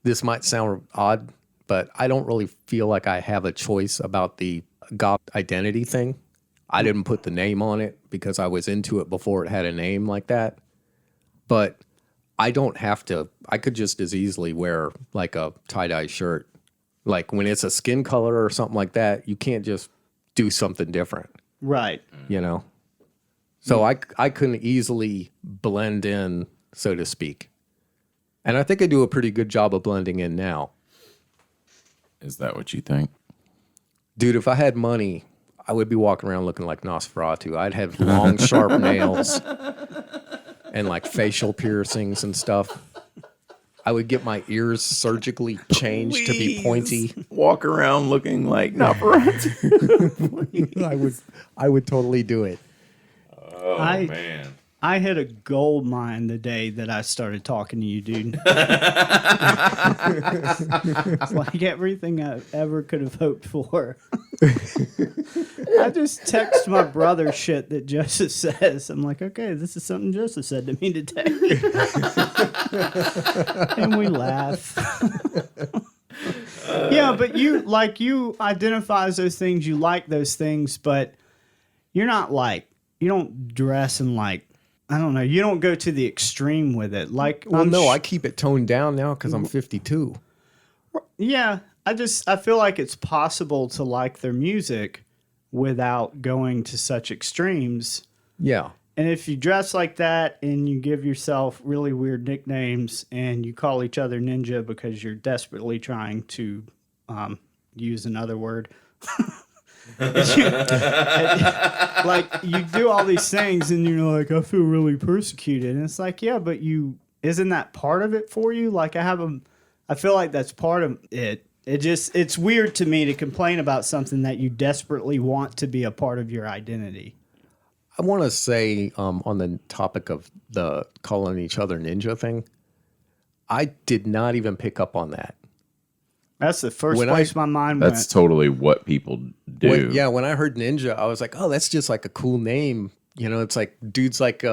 S3: this might sound odd, but I don't really feel like I have a choice about the goth identity thing. I didn't put the name on it because I was into it before it had a name like that. But I don't have to. I could just as easily wear like a tie-dye shirt. Like when it's a skin color or something like that, you can't just do something different,
S4: Right.
S3: you know? So I couldn't easily blend in, so to speak. And I think I do a pretty good job of blending in now.
S2: Is that what you think?
S3: Dude, if I had money, I would be walking around looking like Nosferatu. I'd have long, sharp nails and like facial piercings and stuff. I would get my ears surgically changed to be pointy.
S2: Walk around looking like
S3: I would totally do it.
S2: Oh, man.
S4: I hit a gold mine the day that I started talking to you, dude. It's like everything I ever could have hoped for. I just text my brother shit that Joseph says. I'm like, okay, this is something Joseph said to me today. And we laugh. Yeah, but you identify as those things, you like those things, but you're not like, you don't dress in like, I don't know. You don't go to the extreme with it. Like,
S3: Well, no, I keep it toned down now because I'm 52.
S4: yeah, I feel like it's possible to like their music without going to such extremes.
S3: Yeah.
S4: And if you dress like that and you give yourself really weird nicknames and you call each other ninja because you're desperately trying to use another word. Like you do all these things and you're like, I feel really persecuted, and it's like, yeah, but isn't that part of it for you? Like I feel like that's part of it. It's weird to me to complain about something that you desperately want to be a part of your identity.
S3: I want to say on the topic of the calling each other ninja thing, I did not even pick up on that.
S4: That's the first
S3: When
S4: place my mind went.
S2: That's totally what people do.
S3: When I heard ninja, I was like, oh, that's just like a cool name. You know, it's like dude's like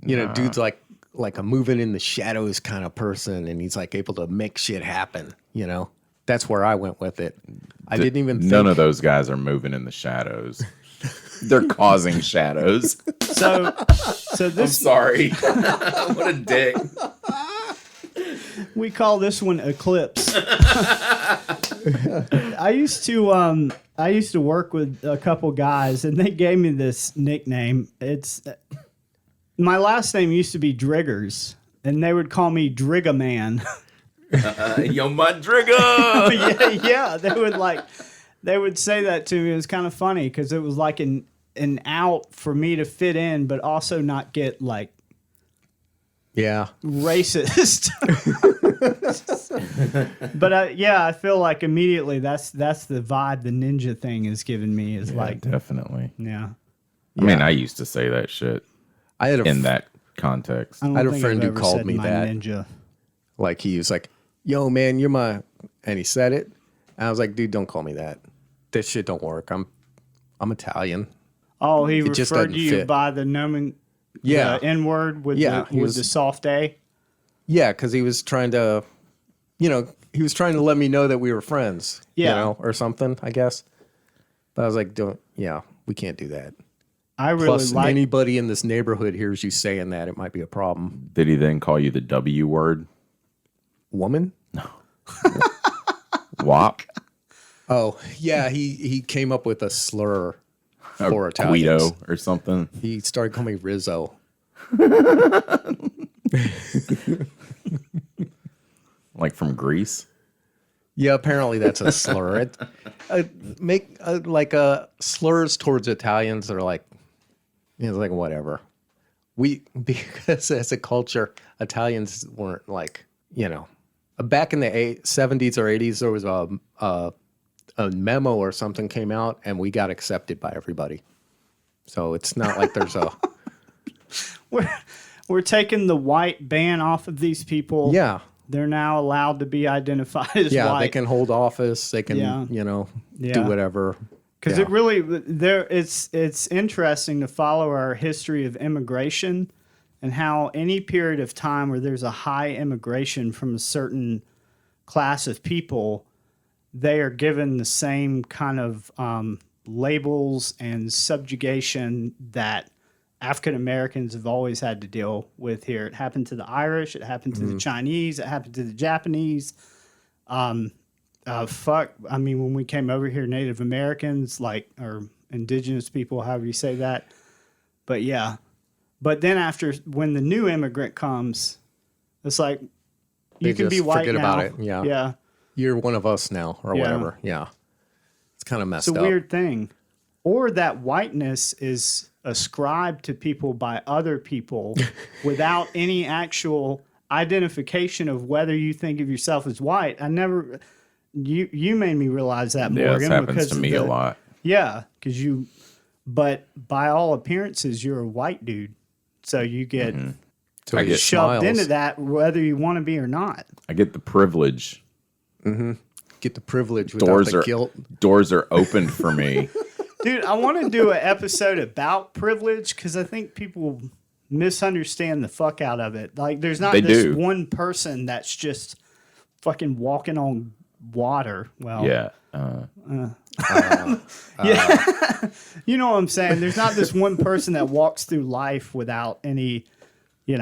S3: dude's like a moving in the shadows kind of person, and he's like able to make shit happen. You know, that's where I went with it. I didn't even think...
S2: None of those guys are moving in the shadows. They're causing shadows.
S4: So
S2: I'm
S4: this
S2: sorry. What a dick.
S4: we call this one Eclipse. I used to work with a couple guys, and they gave me this nickname. It's my last name used to be Driggers, and they would call me Drigga Man.
S2: Yo, my Drigga.
S4: yeah, they would say that to me. It was kind of funny because it was like an out for me to fit in, but also not get like racist. But I feel like immediately that's the vibe the ninja thing is giving me is like
S2: definitely.
S4: yeah.
S2: I mean, I used to say that shit
S3: I had
S2: in that context.
S4: I don't
S3: had a
S4: think
S3: friend
S4: I've
S3: who
S4: ever
S3: called
S4: said
S3: me
S4: my
S3: that.
S4: ninja.
S3: Like he was like, yo, man, you're my... And he said it. And I was like, dude, don't call me that. This shit don't work. I'm Italian.
S4: Oh, he
S3: just
S4: referred
S3: doesn't
S4: to you
S3: fit.
S4: by the the N word with the soft A.
S3: Yeah, because he was trying to, he was trying to let me know that we were friends.
S4: Yeah.
S3: Or something, I guess. But I was like, we can't do that.
S4: I really
S3: Plus,
S4: like
S3: anybody in this neighborhood hears you saying that, it might be a problem.
S2: Did he then call you the W word?
S3: Woman?
S2: WAP?
S3: Oh, yeah, he came up with a slur for
S2: Or
S3: Italians.
S2: Guido or something?
S3: He started calling me Rizzo.
S2: Like from Greece?
S3: Yeah, apparently that's a slur. Slurs towards Italians are like, like whatever. Because as a culture, Italians weren't like, back in the 70s or 80s, there was a memo or something came out and we got accepted by everybody. So it's not like there's a...
S4: we're taking the white ban off of these people.
S3: Yeah.
S4: They're now allowed to be identified as white.
S3: Yeah, they can hold office. They can, do whatever.
S4: Because it really, it's interesting to follow our history of immigration and how any period of time where there's a high immigration from a certain class of people, they are given the same kind of labels and subjugation that African Americans have always had to deal with here. It happened to the Irish. It happened to the Chinese. It happened to the Japanese. I mean, when we came over here, Native Americans, or indigenous people, however you say that. But yeah. But then when the new immigrant comes, it's like, you can be white
S3: forget
S4: now.
S3: about it. Yeah.
S4: Yeah.
S3: You're one of us now or whatever. Yeah. It's kind of messed up.
S4: It's a weird thing. Or that whiteness is ascribed to people by other people without any actual identification of whether you think of yourself as white. You made me realize that, Morgan.
S2: Yeah, this happens
S4: because
S2: to me a lot.
S4: Yeah, but by all appearances, you're a white dude. So you get
S3: So
S2: I
S3: he
S2: get
S4: shoved
S3: smiles.
S4: into that whether you want to be or not.
S2: I get the privilege.
S3: Get the privilege without the guilt.
S2: Doors are opened for me.
S4: Dude, I want to do an episode about privilege because I think people misunderstand the fuck out of it. Like, there's not this one person that's just fucking walking on water. Well,
S2: Yeah.
S4: yeah. You know what I'm saying? There's not this one person that walks through life without any, issue.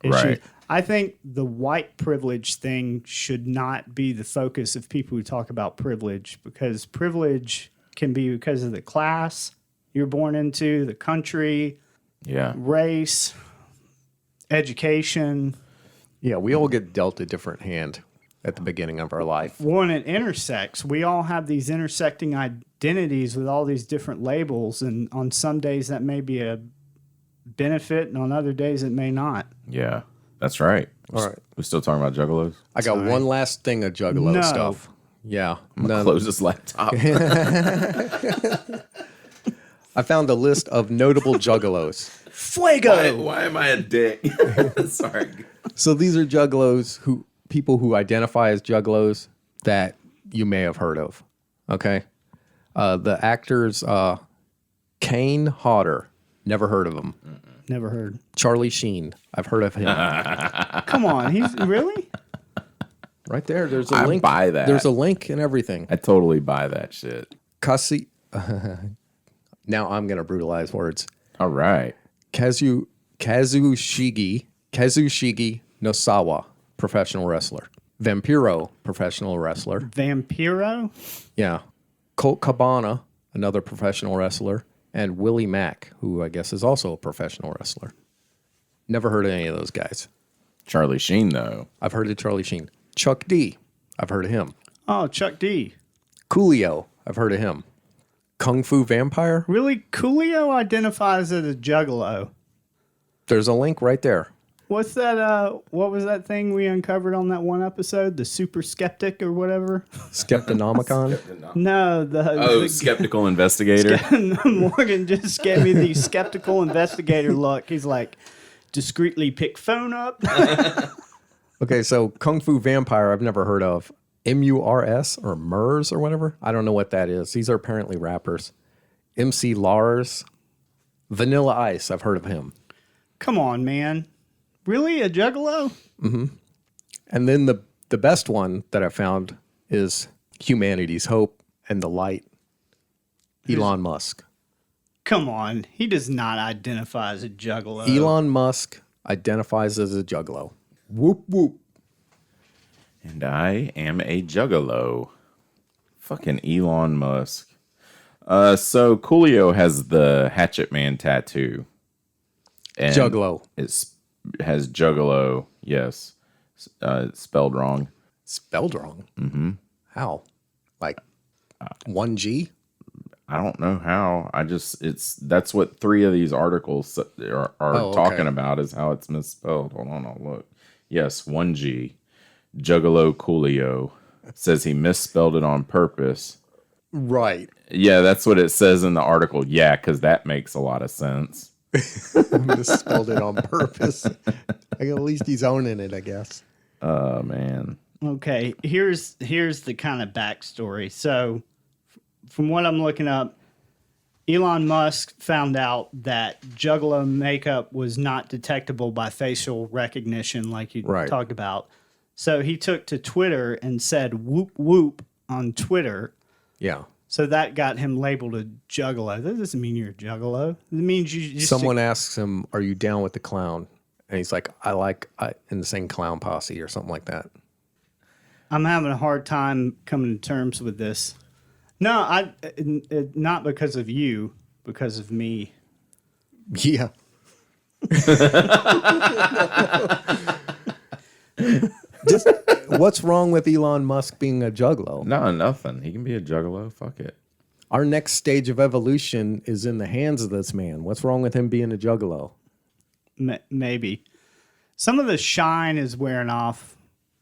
S2: Right.
S4: I think the white privilege thing should not be the focus of people who talk about privilege, because privilege can be because of the class you're born into, the country,
S2: Yeah.
S4: race, education.
S3: Yeah, we all get dealt a different hand at the beginning of our life.
S4: When it intersects, we all have these intersecting identities with all these different labels, and on some days that may be a benefit, and on other days it may not.
S2: Yeah. That's right.
S3: All right.
S2: We're still talking about Juggalos?
S3: I got one last thing of Juggalo
S4: No.
S3: stuff. Yeah.
S2: I'm going to close this laptop.
S3: I found a list of notable juggalos.
S4: Fuego.
S2: Why am I a dick? Sorry.
S3: So these are juggalos people who identify as juggalos that you may have heard of. Okay. The actors, Kane Hodder, never heard of him.
S4: Never heard.
S3: Charlie Sheen, I've heard of him.
S4: Come on, he's really?
S3: Right there, there's a
S2: I
S3: link.
S2: buy that.
S3: There's a link and everything.
S2: I totally buy that shit.
S3: Kasi. Now I'm gonna brutalize words.
S2: All right.
S3: Kazushige Nosawa, professional wrestler. Vampiro, professional wrestler.
S4: Vampiro?
S3: Yeah. Colt Cabana, another professional wrestler. And Willie Mack, who I guess is also a professional wrestler. Never heard of any of those guys.
S2: Charlie Sheen, though.
S3: I've heard of Charlie Sheen. Chuck D, I've heard of him.
S4: Oh, Chuck D.
S3: Coolio, I've heard of him. Kung Fu Vampire,
S4: Really? Coolio identifies as a juggalo.
S3: there's a link right there.
S4: What's that? What was that thing we uncovered on that one episode? The super skeptic or whatever?
S3: Skeptonomicon.
S4: No, the
S2: Skeptical investigator.
S4: Morgan just gave me the skeptical investigator look. He's like, discreetly pick phone up.
S3: Okay, so Kung Fu Vampire, I've never heard of. MURS or MERS or whatever. I don't know what that is. These are apparently rappers. MC Lars. Vanilla Ice, I've heard of him.
S4: Come on, man. Really? A juggalo?
S3: And then the best one that I found is Humanity's Hope and the Light. Elon Musk.
S4: Come on. He does not identify as a juggalo.
S3: Elon Musk identifies as a juggalo. Whoop, whoop.
S2: And I am a juggalo. Fucking Elon Musk. So Coolio has the Hatchet Man tattoo. And
S3: Juggalo.
S2: Has Juggalo, yes. It's spelled wrong.
S3: Spelled wrong? Mm-hmm. How? Like 1G?
S2: I don't know how. That's what 3 of these articles are talking about, is how it's misspelled. Hold on, I'll look. Yes, 1G. Juggalo Coolio says he misspelled it on purpose.
S3: Right.
S2: Yeah, that's what it says in the article. Yeah, because that makes a lot of sense.
S3: Misspelled it on purpose. At least he's owning it, I guess.
S2: Oh, man.
S4: Okay, here's the kind of backstory. So, from what I'm looking up, Elon Musk found out that Juggalo makeup was not detectable by facial recognition, like you talked about. So he took to Twitter and said "whoop whoop" on Twitter.
S3: Yeah.
S4: So that got him labeled a juggalo. That doesn't mean you're a juggalo. It means you just
S3: Someone asks him, "Are you down with the clown?" And he's like, "I like insane clown posse" or something like that.
S4: I'm having a hard time coming to terms with this. No, not because of you, because of me.
S3: Yeah. Just what's wrong with Elon Musk being a juggalo?
S2: No, nothing. He can be a juggalo. Fuck it.
S3: Our next stage of evolution is in the hands of this man. What's wrong with him being a juggalo?
S4: Maybe. Some of the shine is wearing off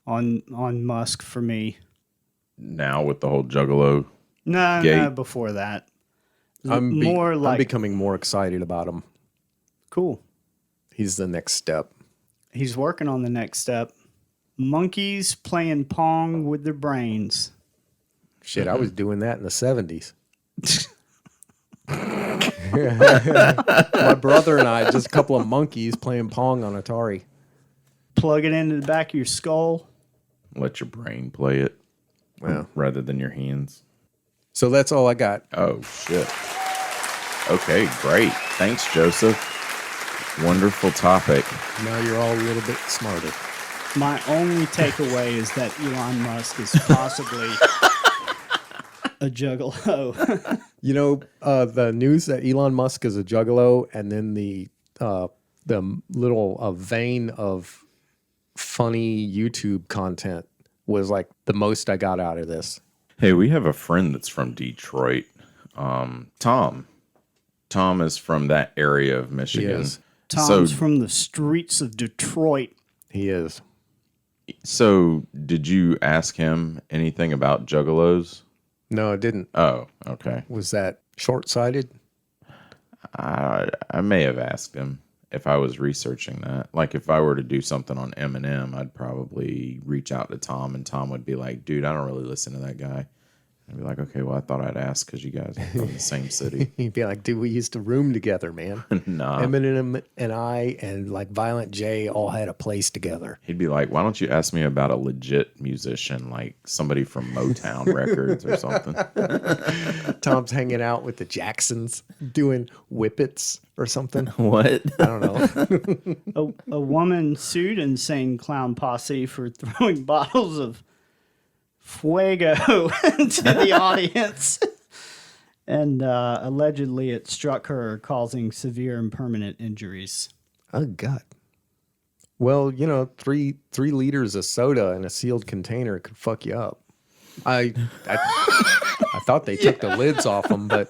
S4: on Musk for me.
S2: Now with the whole juggalo.
S4: No, before that.
S3: I'm becoming more excited about him.
S4: Cool.
S3: He's the next step.
S4: He's working on the next step. Monkeys playing Pong with their brains.
S3: Shit, I was doing that in the 70s. My brother and I, just a couple of monkeys playing Pong on Atari.
S4: Plug it into the back of your skull.
S2: Let your brain play it rather than your hands.
S3: So that's all I got.
S2: Oh, shit. Okay, great. Thanks, Joseph. Wonderful topic.
S3: Now you're all a little bit smarter.
S4: My only takeaway is that Elon Musk is possibly a juggalo.
S3: You know, the news that Elon Musk is a juggalo, and then the little vein of funny YouTube content was like the most I got out of this.
S2: Hey, we have a friend that's from Detroit. Tom. Tom is from that area of Michigan.
S3: He is.
S4: Tom's from the streets of Detroit.
S3: He is.
S2: So, did you ask him anything about juggalos?
S3: No, it didn't.
S2: Oh, okay.
S3: Was that short-sighted?
S2: I may have asked him if I was researching that. Like if I were to do something on Eminem, I'd probably reach out to Tom, and Tom would be like, "Dude, I don't really listen to that guy." I'd be like, "Okay, well, I thought I'd ask because you guys are from the same city."
S3: He'd be like, dude, we used to room together, man.
S2: Nah.
S3: Eminem and I and like Violent J all had a place together.
S2: He'd be like, "Why don't you ask me about a legit musician, like somebody from Motown Records or something?"
S3: Tom's hanging out with the Jacksons doing whippets or something.
S2: What?
S3: I don't know.
S4: A woman sued Insane Clown Posse for throwing bottles of Fuego into the audience. And allegedly it struck her, causing severe and permanent injuries.
S3: Oh, God. Well, you know, 3 liters of soda in a sealed container could fuck you up. I thought they took the lids off them, but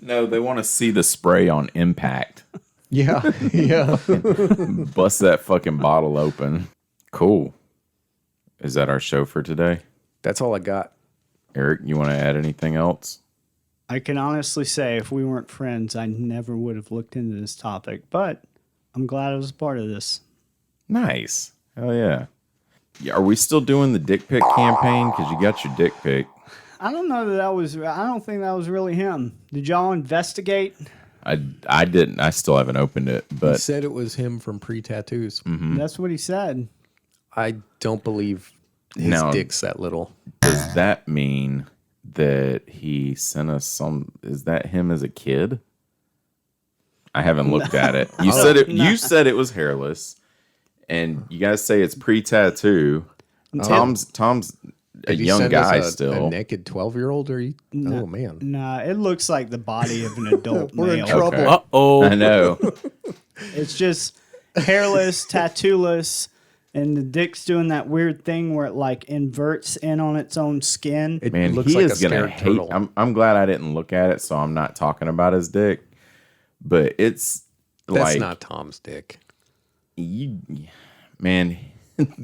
S2: No, they want to see the spray on impact.
S3: yeah.
S2: Bust that fucking bottle open. Cool. Is that our show for today?
S3: That's all I got.
S2: Eric, you want to add anything else?
S4: I can honestly say if we weren't friends, I never would have looked into this topic, but I'm glad I was a part of this.
S2: Nice. Hell yeah. Are we still doing the dick pic campaign? Because you got your dick pic.
S4: I don't know I don't think that was really him. Did y'all investigate?
S2: I didn't. I still haven't opened it,
S3: He
S2: but
S3: said it was him from pre-tattoos.
S4: That's what he said.
S3: I don't believe his
S2: Now-
S3: dick's that little.
S2: does that mean that he sent us some? Is that him as a kid? I haven't looked at it. You said it. You said it was hairless, and you guys say it's pre-tattoo. Tom's a
S3: Did you
S2: young
S3: send us
S2: guy
S3: a
S2: still.
S3: naked 12-year-old? Or you? Oh, man.
S4: Nah, it looks like the body of an adult
S3: We're in
S4: male.
S3: trouble.
S2: Okay.
S7: Uh-oh.
S2: I know.
S4: It's just hairless, tattooless, and the dick's doing that weird thing where it like inverts in on its own skin.
S3: It
S2: Man,
S3: looks
S2: he
S3: like
S2: is
S3: a
S2: gonna
S3: scared
S2: hate.
S3: turtle.
S2: I'm glad I didn't look at it, so I'm not talking about his dick. But it's
S3: That's
S2: like
S3: not Tom's dick.
S2: man,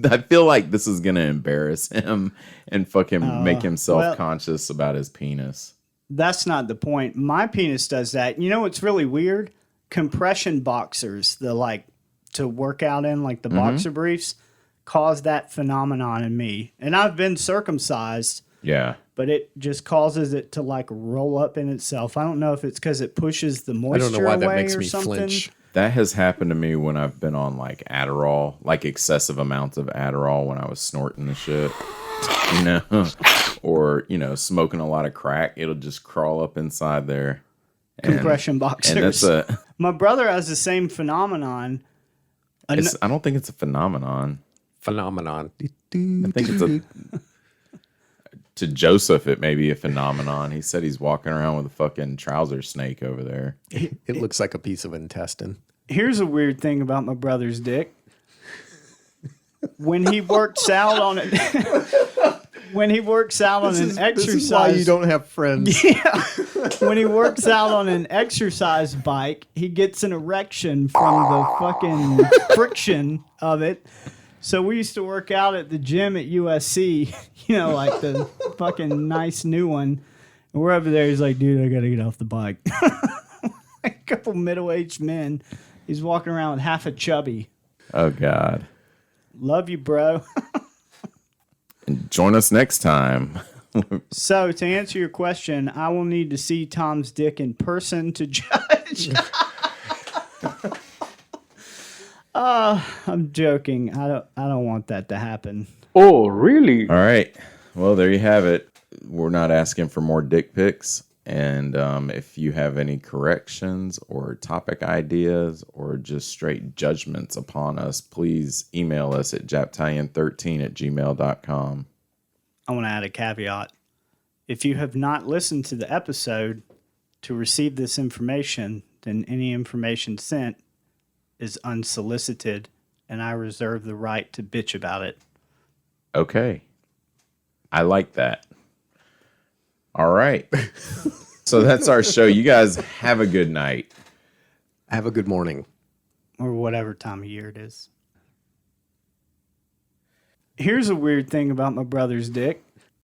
S2: I feel like this is gonna embarrass him and fucking make him self-conscious about his penis.
S4: That's not the point. My penis does that. You know what's really weird? Compression boxers, the like to work out in, like the boxer briefs, cause that phenomenon in me. And I've been circumcised,
S2: Yeah.
S4: but it just causes it to like roll up in itself. I don't know if it's because it pushes the
S3: I
S4: moisture
S3: don't know why that
S4: away
S3: makes
S4: or
S3: me
S4: something.
S3: flinch.
S2: That has happened to me when I've been on like Adderall, like excessive amounts of Adderall when I was snorting the shit, you know, or, you know, smoking a lot of crack. It'll just crawl up inside there.
S4: Compression boxers.
S2: And that's
S4: My brother has the same phenomenon.
S2: I don't think it's a phenomenon.
S3: Phenomenon.
S2: I think it's to Joseph, it may be a phenomenon. He said he's walking around with a fucking trouser snake over there.
S3: It looks like a piece of intestine.
S4: Here's a weird thing about my brother's dick. When he works out on it, when he works out on an exercise,
S3: This is why you don't have friends.
S4: when he works out on an exercise bike, he gets an erection from the fucking friction of it. So we used to work out at the gym at USC, you know, like the fucking nice new one. And we're over there. He's like, dude, I got to get off the bike. A couple middle-aged men. He's walking around with half a chubby.
S2: Oh, God.
S4: Love you, bro.
S2: And join us next time.
S4: So to answer your question, I will need to see Tom's dick in person to judge. I'm joking. I don't want that to happen.
S7: Oh, really?
S2: All right. Well, there you have it. We're not asking for more dick pics. And if you have any corrections or topic ideas or just straight judgments upon us, please email us at japtalion13@gmail.com.
S4: I want to add a caveat. If you have not listened to the episode to receive this information, then any information sent is unsolicited, and I reserve the right to bitch about it.
S2: Okay. I like that. All right. So that's our show. You guys have a good night.
S3: Have a good morning.
S4: Or whatever time of year it is. Here's a weird thing about my brother's dick.